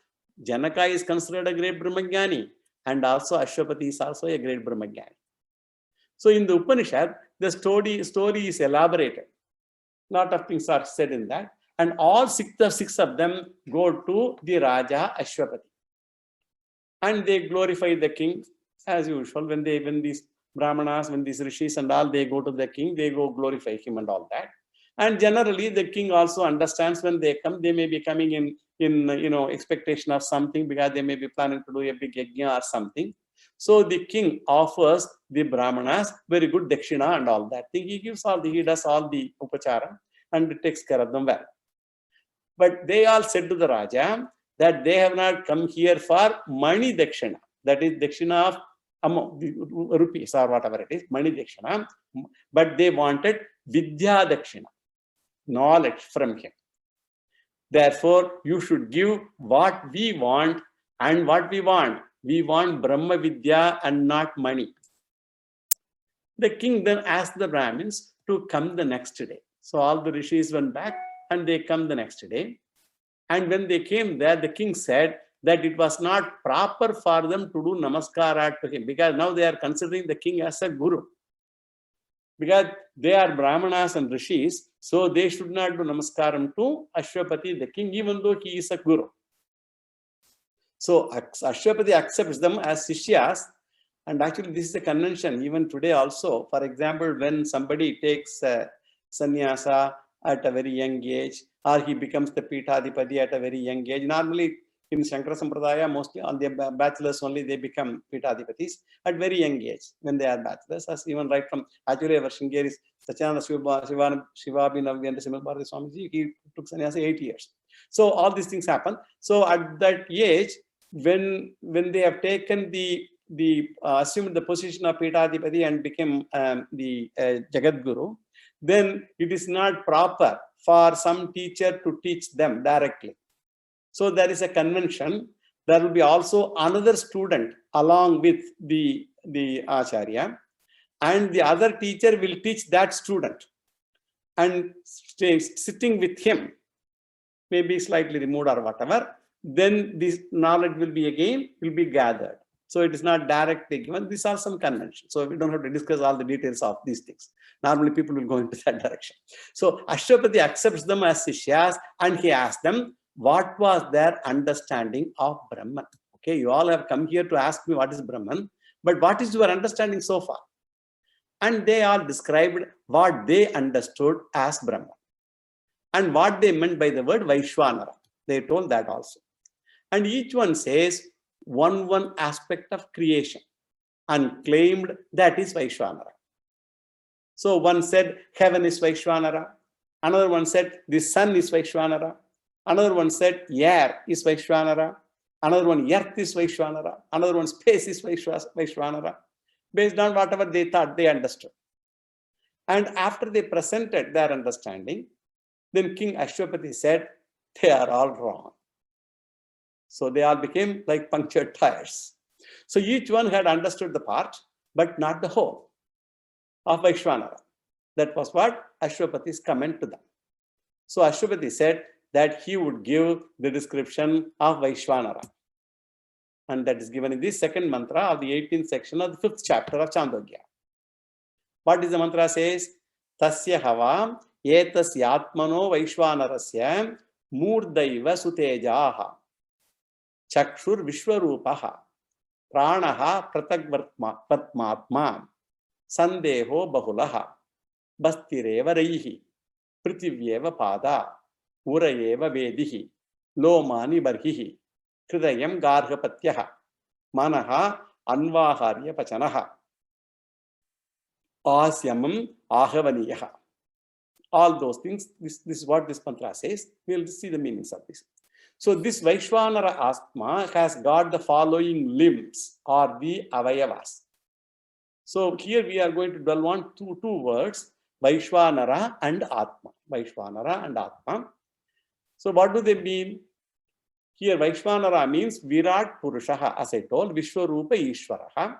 [SPEAKER 1] Janaka is considered a great Brahmajnani. And also Ashwapati is also a great Brahmajnani. So in the Upanishad, the story is elaborated. A lot of things are said in that. And all six of them go to the Raja Ashwapati. And they glorify the king as usual. When these Brahmanas, when these rishis and all, they go to the king, they go glorify him and all that. And generally, the king also understands when they come, they may be coming in expectation of something, because they may be planning to do a big yajna or something. So the king offers the Brahmanas very good dakshina and all that thing. He does all the upachara and takes care of them well. But they all said to the Raja that they have not come here for money dakshina. That is dakshina of rupees or whatever it is, money dakshina. But they wanted vidya dakshina, knowledge from him. Therefore, you should give what we want and what we want. We want Brahma Vidya and not money. The king then asked the Brahmins to come the next day. So all the rishis went back and they come the next day. And when they came there, the king said that it was not proper for them to do namaskara to him, because now they are considering the king as a guru. Because they are Brahmanas and rishis, so they should not do namaskaram to Ashwapati, the king, even though he is a guru. So Ashwapati accepts them as sishyas. And actually, this is a convention even today also. For example, when somebody takes sannyasa at a very young age, or he becomes the Pitadipati at a very young age. Normally, in Shankara Sampradaya, mostly on the bachelors only, they become Pitadipatis at very young age when they are bachelors. As even right from, actually, our Shringeri Sachananda Shivabhinavi and Simal Bharati Swamiji, he took sannyasa 8 years. So all these things happen. So at that age, when they have taken assumed the position of Pitadipati and became the Jagat Guru, then it is not proper for some teacher to teach them directly. So there is a convention. There will be also another student along with the Acharya, and the other teacher will teach that student. And sitting with him, maybe slightly removed or whatever, then this knowledge will be gathered. So it is not directly given. These are some conventions. So we don't have to discuss all the details of these things. Normally people will go into that direction. So Ashwapati accepts them as sishyas, and he asks them, what was their understanding of Brahman? Okay, you all have come here to ask me what is Brahman, but what is your understanding so far? And they all described what they understood as Brahman and what they meant by the word Vaishwanara. They told that also. And each one says one aspect of creation. and claimed that is Vaishwanara. So one said heaven is Vaishwanara. Another one said the sun is Vaishwanara. Another one said air is Vaishwanara. Another one earth is Vaishwanara. Another one space is Vaishwanara. Based on whatever they thought they understood. And after they presented their understanding, then King Ashwapati said, they are all wrong. So they all became like punctured tires. So each one had understood the part, but not the whole of Vaishwanara. That was what Ashwapati's comment to them. So Ashwapati said that he would give the description of Vaishwanara. And that is given in the second mantra of the 18th section of the 5th chapter of Chandogya. What is the mantra says? Tasya hava etasya atmano Vaishwanarasya murdaiva sutejaha chakshur vishwarupaha pranaha pratagvatmatma sandeho bahulaha bastireva raihi pritivyeva pada urayeva vedihi lomani barhihi kridayam gargapatyaha manaha anvaharya pachanaha asyamam ahavaniyaha. All those things, this is what this mantra says. We'll see the meanings of this. So this Vaishwanara Atma has got the following limbs or the avayavas. So here we are going to dwell on two words, Vaishwanara and Atma. Vaishwanara and Atma. So what do they mean? Here Vaishwanara means Virat Purushaha, as I told, Vishwarupa Ishwaraha.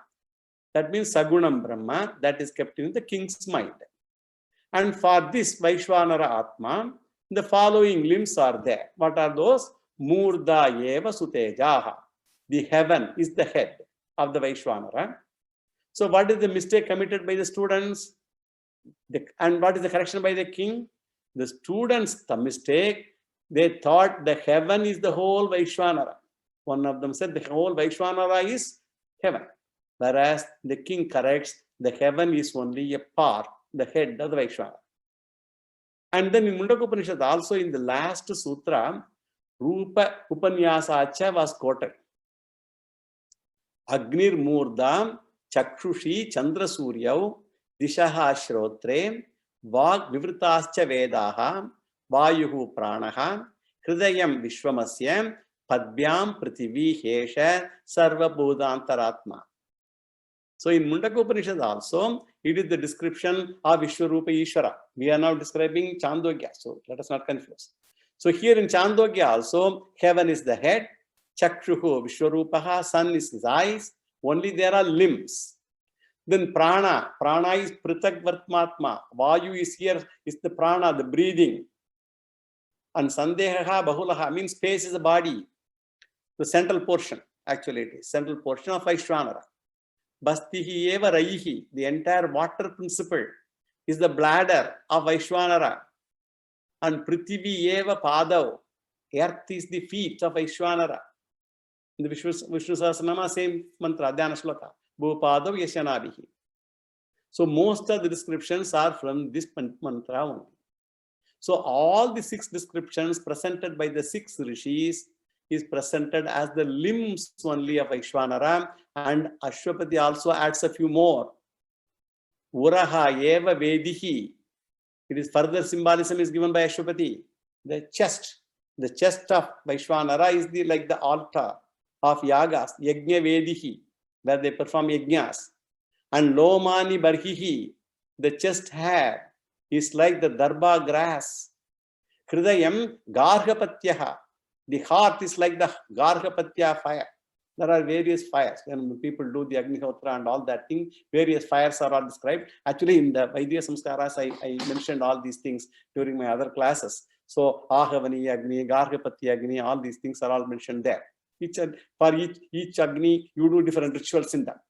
[SPEAKER 1] That means Sagunam Brahma, that is kept in the king's mind. And for this Vaishwanara Atma, the following limbs are there. What are those? Murda eva sutejaha. The heaven is the head of the Vaishwanara. So what is the mistake committed by the students? And what is the correction by the king? The students, the mistake, they thought the heaven is the whole Vaishwanara. One of them said the whole Vaishwanara is heaven. Whereas the king corrects, the heaven is only a part, the head of the Vaishwanara. And then in Mundaka Upanishad, also in the last sutra, Rupa Upanyasacha was quoted. Agnir Murdam Chakshushi Chandra Suryav Dishaha Shrotre Vag Vivritascha Vedaha Vayuhu Pranaha Hridayam Vishwamasyam Padbyam Prithivi Hesha Sarva Bodhantaratma. So in Mundaka Upanishad also, it is the description of Vishwarupa Ishvara. We are now describing Chandogya, so let us not confuse. So here in Chandogya also, heaven is the head, Chakshuhu Vishwarupaha, sun is his eyes, only there are limbs. Then prana is Pritagvartmatma, Vayu is here, is the prana, the breathing. And Sandehaha Bahulaha means space is the body, the central portion, actually it is, central portion of Vaishwanara. Bastihi eva raihi, the entire water principle is the bladder of Vaishwanara. And Prithivi eva padav, earth is the feet of Vaishwanara. In the Vishnu Sahasranama, same mantra, Dhyana Shloka, Bhupadav Yashanabhihi. So most of the descriptions are from this mantra only. So all the 6 descriptions presented by the 6 rishis is presented as the limbs only of Vaishwanara, and Ashwapati also adds a few more. Uraha eva vedihi. It is further symbolism is given by Ashwapati. The chest of Vaishwanara is like the altar of yagas, yajna vedihi, where they perform yajnas. And lomani barhihi, the chest hair is like the darba grass. Hridayam gargapatyaha. The heart is like the Gargapatya fire. There are various fires. When people do the Agnihotra and all that thing, various fires are all described. Actually, in the Vaidya Samskaras, I mentioned all these things during my other classes. So, Ahavani Agni, Gargapatya Agni, all these things are all mentioned there. For each Agni, you do different rituals in them.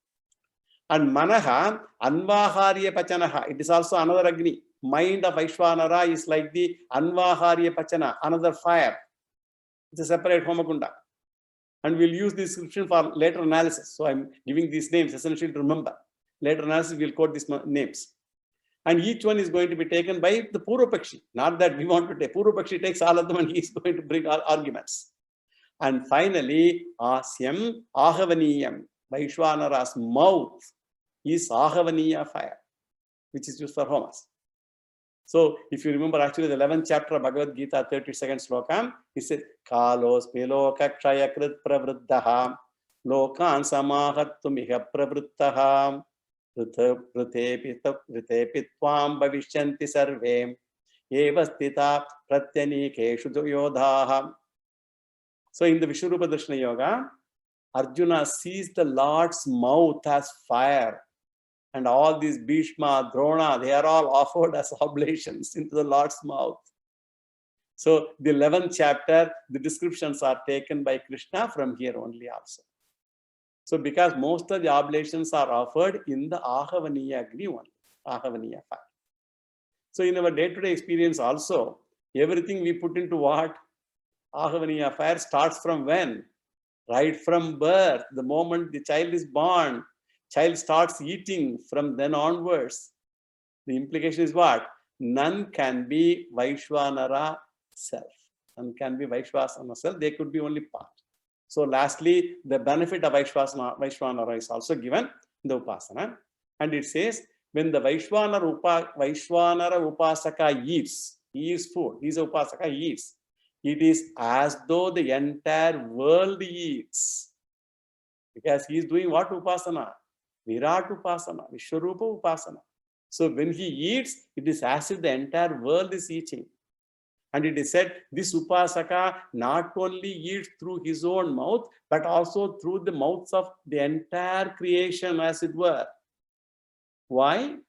[SPEAKER 1] And Manaha, Anvaharya Pachanaha, it is also another Agni. Mind of Vaishwanara is like the Anvaharya Pachana, another fire. It's a separate Homakunda. And we'll use this description for later analysis. So I'm giving these names essentially to remember. Later analysis, we'll quote these names. And each one is going to be taken by the Purvapakshi. Not that we want to take. Purvapakshi takes all of them and he's going to bring our arguments. And finally, Asyam Ahavaniyam. Vaishwanara's mouth is Ahavaniya fire, which is used for homas. So if you remember actually the 11th chapter of Bhagavad Gita, 32nd sloka, it says, Kalos Piloka Kshayakrit Pravruddhaha Lokan Samahattumiha Pravruttaha Pritepitvam Bhavishyanti Sarve Evastita Pratyanikeshu Yodhaha. So in the Vishwarupa Darshana Yoga, Arjuna sees the Lord's mouth as fire. And all these Bhishma, Drona, they are all offered as oblations into the Lord's mouth. So the 11th chapter, the descriptions are taken by Krishna from here only also. So because most of the oblations are offered in the Ahavaniya Agni only, Ahavaniya fire. So in our day-to-day experience also, everything we put into what? Ahavaniya fire starts from when? Right from birth, the moment the child is born. Child starts eating from then onwards. The implication is what? None can be Vaishwanara self. None can be Vaishwanara self. They could be only part. So lastly, the benefit of Vaishwanara is also given in the Upasana. And it says, when the Vaishwanara Upasaka eats, he eats food, he is a Upasaka, he eats. It is as though the entire world eats. Because he is doing what Upasana? Virat Upasana, Vishwarupa Upasana. So when he eats, it is as if the entire world is eating. And it is said, this Upasaka not only eats through his own mouth, but also through the mouths of the entire creation, as it were. Why?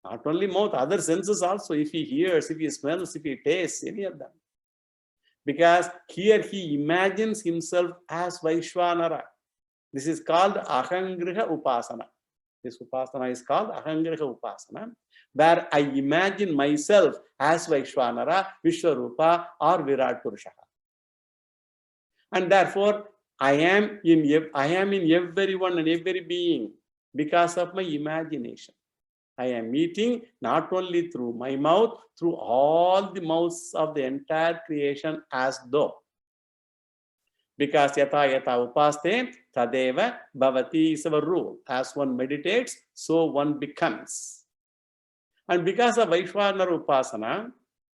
[SPEAKER 1] Not only mouth, other senses also. If he hears, if he smells, if he tastes, any of them. Because here he imagines himself as Vaishwanara. This is called Ahangriha Upasana. This Upasana is called Ahangriha Upasana, where I imagine myself as Vaishwanara, Vishwarupa, or Virat Purusha. And therefore, I am in everyone and every being because of my imagination. I am eating not only through my mouth, through all the mouths of the entire creation as though. Because yata yata upaste tadeva bhavati is our rule. As one meditates, so one becomes. And because of Vaishwanara Upasana,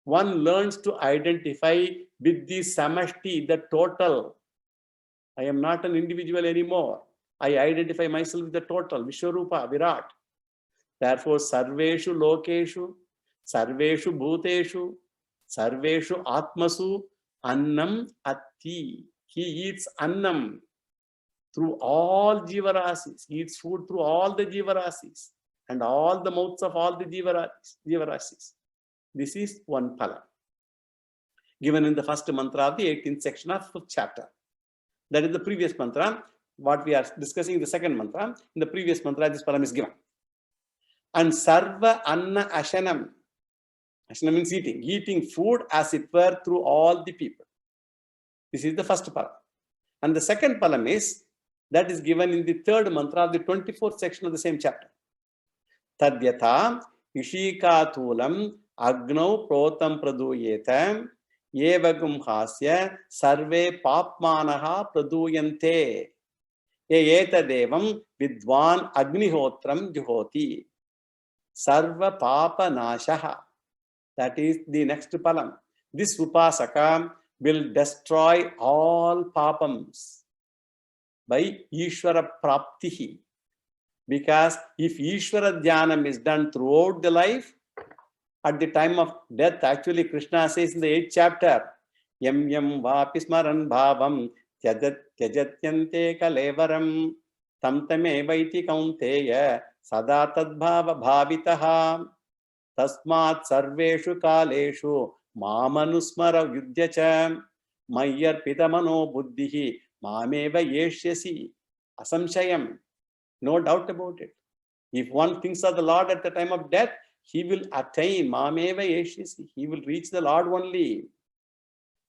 [SPEAKER 1] one learns to identify with the samashti, the total. I am not an individual anymore. I identify myself with the total, Vishwarupa, Virat. Therefore, sarveshu lokeshu, sarveshu bhuteshu, sarveshu atmasu, annam atti. He eats annam through all jivarasis. He eats food through all the jivarasis and all the mouths of all the jivarasis. This is one phala, given in the first mantra of the 18th section of 5th chapter. That is the previous mantra. What we are discussing in the second mantra. In the previous mantra, this phala is given. And sarva anna ashanam. Ashanam means eating. Eating food as it were through all the people. This is the first palam. And the second palam is, that is given in the third mantra of the 24th section of the same chapter. Tadyatha ishikatulam agnau protam praduyetam evagum hasya sarve papmanaha praduyante yeta devam vidwan agnihotram juhoti sarva papa nashaha. That is the next palam. This upasaka will destroy all papams by Ishvara Praptihi. Because if Ishvara Dhyanam is done throughout the life, at the time of death, actually Krishna says in the 8th chapter, Yam yam vapismaran bhavam tyajatyante kalevaram tam tame vaiti kaunteya sada tadbhava bhavitaha tasmat sarveshu kaleshu Mamanusmara Yudhyacha Mayar Pitamano Buddhihi Mameva Yeshyasi Asamshayam. No doubt about it. If one thinks of the Lord at the time of death, he will attain Mameva Yeshyasi. He will reach the Lord only.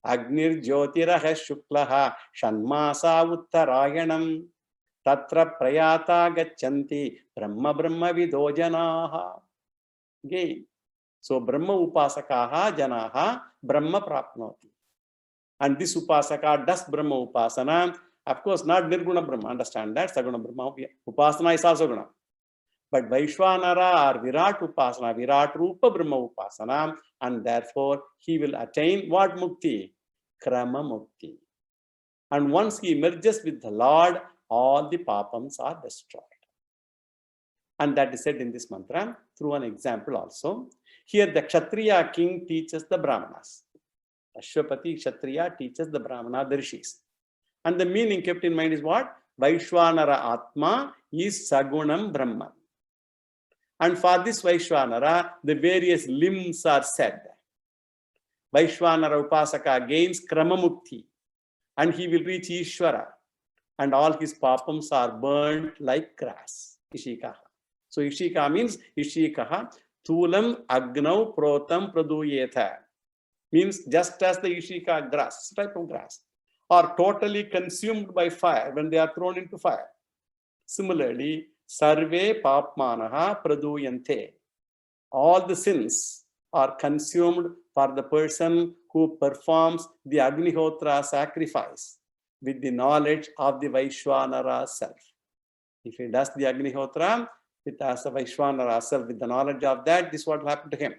[SPEAKER 1] Agnir Jyotiraha Shuklaha Shanmasa Uttarayanam Tatra Prayata Gachanti Brahma Brahma Vidojanaha. Again. So Brahma Upasakaha Janaha Brahma Prapnoti. And this Upasaka does Brahma Upasana Of course, not Nirguna Brahma, understand that, Saguna Brahma. Upasana is also Guna. But Vaishwanara or Virat Upasana, Virat Rupa Brahma Upasana, and therefore he will attain what mukti? Krama mukti. And once he merges with the Lord, all the papams are destroyed. And that is said in this mantra through an example also. Here the Kshatriya king teaches the Brahmanas. Ashwapati Kshatriya teaches the Brahmana, the Rishis. And the meaning kept in mind is what? Vaishwanara Atma is Sagunam Brahman. And for this Vaishwanara, the various limbs are said. Vaishwanara Upasaka gains Kramamukti, and he will reach Ishvara, and all his papams are burnt like grass. Ishikaha. So Ishika means Ishikaha, Thulam Agnau Protam Praduyetha. Means just as the Ishika grass, type of grass, are totally consumed by fire when they are thrown into fire. Similarly, Sarve Papmanaha Praduyante. All the sins are consumed for the person who performs the Agnihotra sacrifice with the knowledge of the Vaishwanara self. If he does the Agnihotra as a Vaishwanara self with the knowledge of that, this is what will happen to him.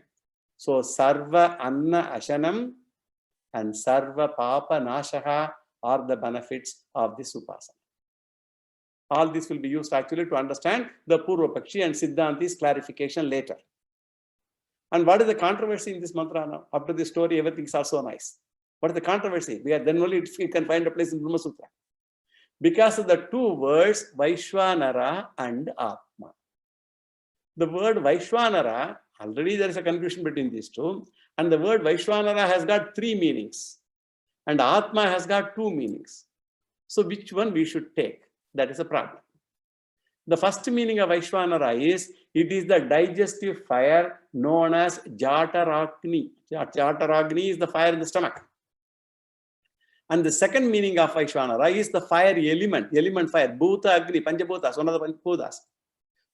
[SPEAKER 1] So Sarva Anna Ashanam and Sarva Papa Nashaha are the benefits of this Upasana. All this will be used actually to understand the Purva Pakshi and Siddhanti's clarification later. And what is the controversy in this mantra now? After this story, everything is also nice. What is the controversy? Then only we can find a place in Brahma Sutra. Because of the two words, Vaishwanara and Atma. The word Vaishwanara, already there is a confusion between these two. And the word Vaishwanara has got three meanings. And Atma has got two meanings. So which one we should take? That is a problem. The first meaning of Vaishwanara is, it is the digestive fire known as Jataragni. Jataragni is the fire in the stomach. And the second meaning of Vaishwanara is the fire element fire, Bhuta Agni, Panchabhutas, one of the Panchabhutas.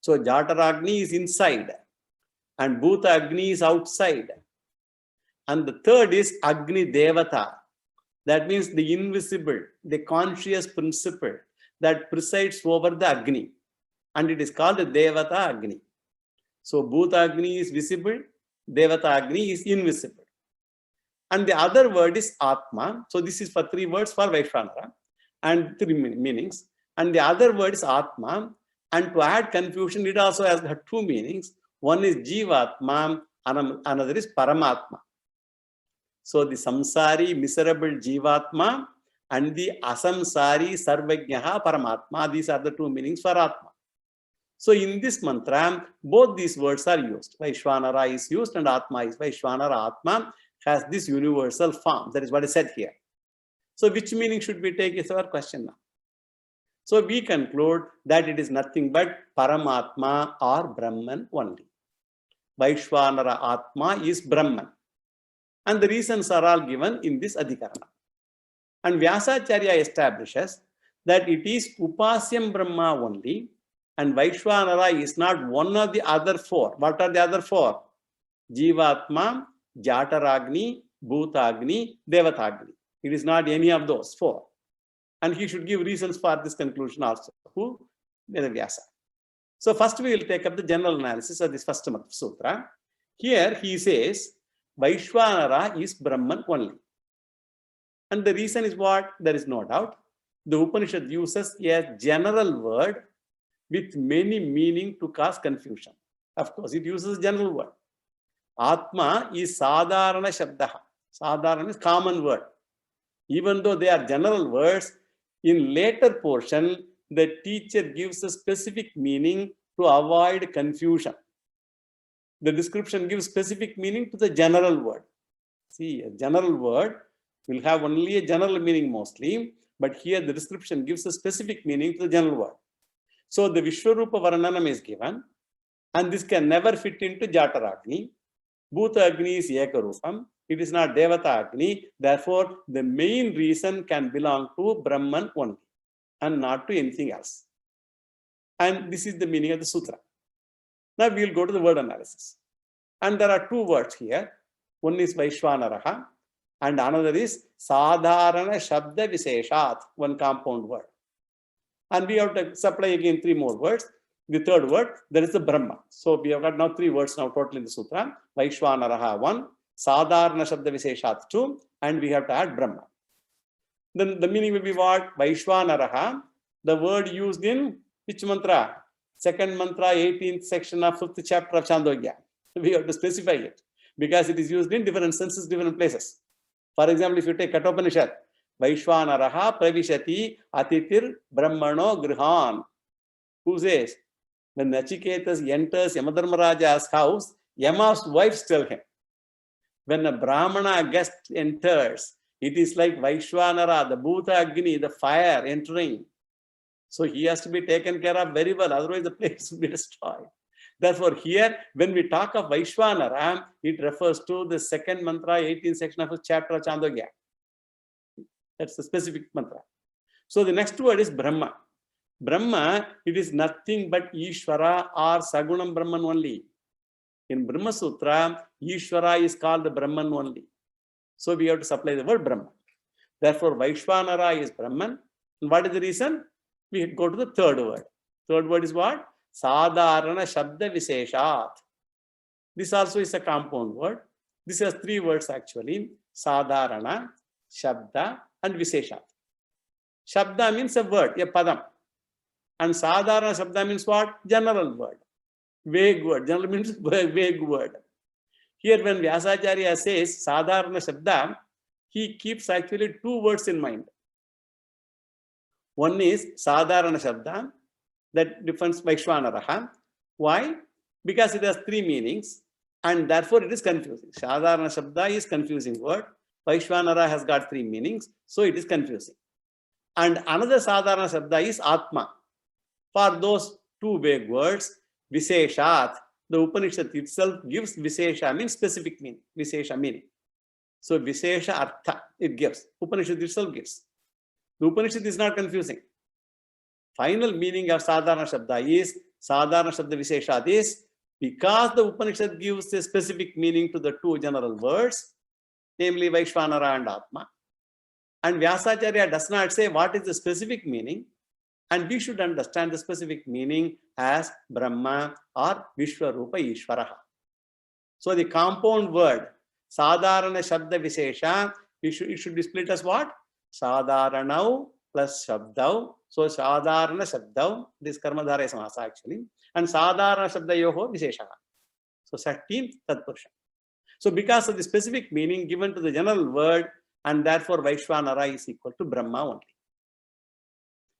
[SPEAKER 1] So Jataragni is inside and Bhuta Agni is outside. And the third is Agni Devata. That means the invisible, the conscious principle that presides over the Agni. And it is called the Devata Agni. So Bhuta Agni is visible, Devata Agni is invisible. And the other word is Atma. So this is for three words for Vaishwanara and three meanings. And the other word is Atma. And to add confusion, it also has two meanings. One is Jivatma, another is Paramatma. So the samsari, miserable Jivatma, and the asamsari, sarvajnaha, Paramatma. These are the two meanings for Atma. So in this mantra, both these words are used. Vaishwanara is used and Atma is. Vaishwanara Atma has this universal form. That is what is said here. So which meaning should we take is our question now. So we conclude that it is nothing but Paramatma or Brahman only. Vaishwanara Atma is Brahman. And the reasons are all given in this Adhikarana. And Vyasacharya establishes that it is Upasyam Brahma only, and Vaishwanara is not one of the other four. What are the other four? Jivatma, Jataragni, Bhutagni, Devatagni. It is not any of those four. And he should give reasons for this conclusion also. Who? Vyasa. So first we will take up the general analysis of this first sutra. Here he says, Vaishwanara is Brahman only. And the reason is what? There is no doubt. The Upanishad uses a general word with many meaning to cause confusion. Of course, it uses general word. Atma is Sadharana Shabdaha. Sadharana is common word. Even though they are general words, in later portion, the teacher gives a specific meaning to avoid confusion. The description gives specific meaning to the general word. See, a general word will have only a general meaning mostly, but here the description gives a specific meaning to the general word. So the Vishwarupa Varnanam is given, and this can never fit into Jataragni. Bhuta Agni is Ekarupam. It is not Devata Agni. Therefore, the main reason can belong to Brahman only and not to anything else. And this is the meaning of the sutra. Now we will go to the word analysis. And there are two words here. One is Vaishwanaraha And another is Sadharana Shabda Visheshat, one compound word. And we have to supply again 3 more words. The third word, there is the Brahma. So we have got now 3 words now total in the sutra. Vaishwanaraha 1, Sadharana Shabda Visheshat 2, and we have to add Brahma. Then the meaning will be what? Vaishwanaraha, the word used in which mantra? Second mantra, 18th section of 5th chapter of Chandogya. We have to specify it because it is used in different senses, different places. For example, if you take Kathopanishad, Vaishwanaraha pravishati atitir brahmano grihan. Who says? When Nachiketas enters Yamadharmaraja's house, Yama's wives tell him. When a Brahmana guest enters, it is like Vaishwanara, the Bhuta Agni, the fire entering. So he has to be taken care of very well, otherwise the place will be destroyed. Therefore, here, when we talk of Vaishwanara, it refers to the second mantra, 18th section of a chapter of Chandogya. That's the specific mantra. So the next word is Brahma. Brahma, it is nothing but Ishvara or Sagunam Brahman only. In Brahma Sutra, Ishvara is called the Brahman only. So we have to supply the word Brahma. Therefore, Vaishwanara is Brahman. And what is the reason? We go to the third word. Third word is what? Sadharana Shabda Visheshat. This also is a compound word. This has 3 words actually. Sadharana, Shabda, and Visheshat. Shabda means a word, a padam. And Sadharana Shabda means what? General word. Vague word. General means vague word. Here when Vyasacharya says Sadharana Shabda, he keeps actually 2 words in mind. One is Sadharana Shabda, that defines Vaishwanaraha. Why? Because it has 3 meanings and therefore it is confusing. Sadharana Shabda is confusing word. Vaishwanara has got 3 meanings, so it is confusing. And another Sadharana Shabda is Atma. For those 2 vague words, Visheshat, the Upanishad itself gives Vishesha, means specific meaning, Vishesha meaning. So Vishesha Artha, it gives. Upanishad itself gives. The Upanishad is not confusing. Final meaning of Sadharana Shabda is, Sadharana Shabda Visheshat is, because the Upanishad gives a specific meaning to the 2 general words, namely Vaishwanara and Atma. And Vyasacharya does not say what is the specific meaning, and we should understand the specific meaning as Brahma or Vishwarupa Ishvaraha. So the compound word, Sadharana Shabda Vishesha, it should be split as what? Sadharanau plus Shabdau. So Sadharana Shabdau, this Karmadharaya Samasa actually. And Sadharana Shabda Yoho Vishesha. So Sakti Tatpurusha. So because of the specific meaning given to the general word, and therefore Vaishwanara is equal to Brahma only.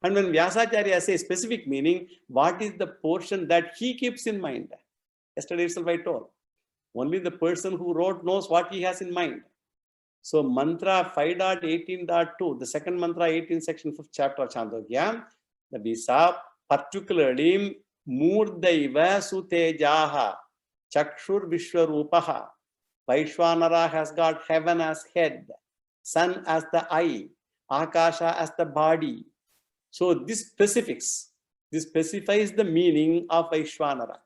[SPEAKER 1] And when Vyasacharya says specific meaning, what is the portion that he keeps in mind? Yesterday itself I told. Only the person who wrote knows what he has in mind. So mantra 5.18.2, the second mantra, 18th section, 5th chapter of Chandogya, the Visa, particularly Murdaiva Sutejaha, Chakshur Vishwarupaha. Vaishwanara has got heaven as head, sun as the eye, Akasha as the body. So this specifies the meaning of Vaishwanara.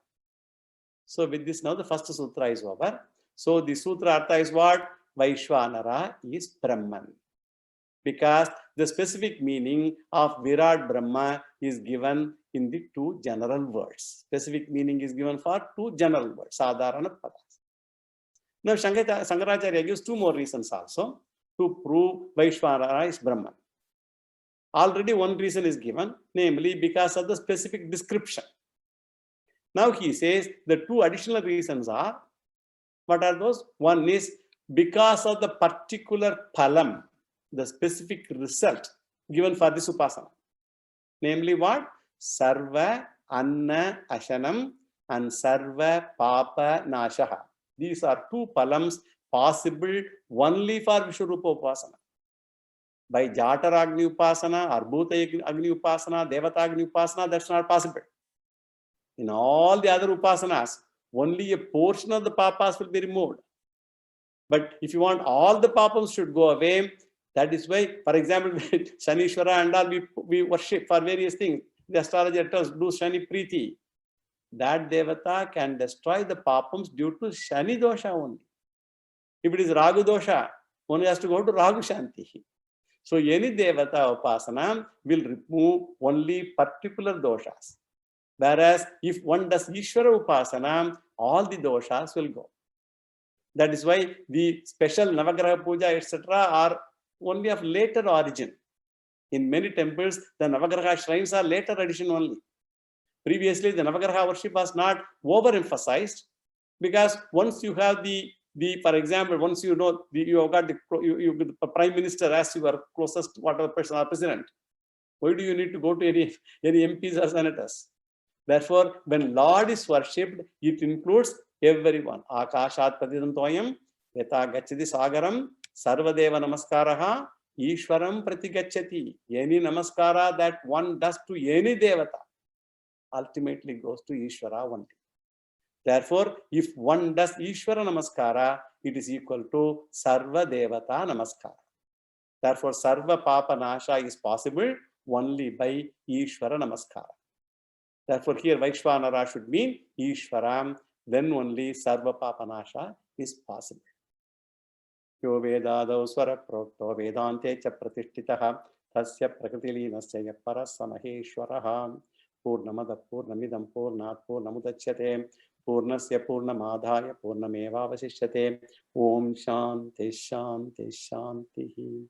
[SPEAKER 1] So with this now the first sutra is over. So the sutra artha is what? Vaishwanara is Brahman. Because the specific meaning of Virat Brahma is given in the 2 general words. Specific meaning is given for 2 general words, Sadharana Padas. Now Shankaracharya gives 2 more reasons also to prove Vaishwanara is Brahman. Already one reason is given, namely because of the specific description. Now he says the 2 additional reasons are, what are those? One is because of the particular phalam, the specific result given for this upasana. Namely what? Sarva Anna Ashanam and Sarva Papa Nashaha. These are 2 phalams possible only for Vishwarupa Upasana. By Jatara Agni Upasana, or Bhuta Agni Upasana, Devata Agni Upasana, that's not possible. In all the other upasanas, only a portion of the papas will be removed. But if you want all the papams should go away, that is why, for example, Shanishwara and all we worship for various things. The astrologer tells, do Shani Preeti. That Devata can destroy the papams due to Shani dosha only. If it is Ragu dosha, one has to go to Rahu Shanti. So any Devata Upasana will remove only particular doshas. Whereas if one does Ishvara Upasana, all the doshas will go. That is why the special Navagraha Puja, etc. are only of later origin. In many temples, the Navagraha shrines are later addition only. Previously, the Navagraha worship was not overemphasized, because once you have the for example, once you know you have got the prime minister as your closest whatever person or president, why do you need to go to any MPs or senators? Therefore, when Lord is worshipped, it includes everyone. Akashat padidantoyam yata gacchati sagaram sarvadeva namaskaraha Ishwaram pratigacchati. Any namaskara that one does to any devata ultimately goes to Ishvara only. Therefore, if one does Ishvara namaskara, it is equal to Sarva Devata namaskara. Therefore, Sarva Papa Nasha is possible only by Ishvara namaskara. Therefore, here Vaishvanara should mean Ishvaram, then only Sarva Papa Nasha is possible. Yo Vedadau Swara Prokto Vedante cha Pratishtitaha Tasya Prakritilīnasya Parasamaheshwaraha Purnamada Purnamidam Purnat Purnamudachyate Purnasya Purnamadhaya Purnamevavasishyate Om Shanti Shanti Shanti.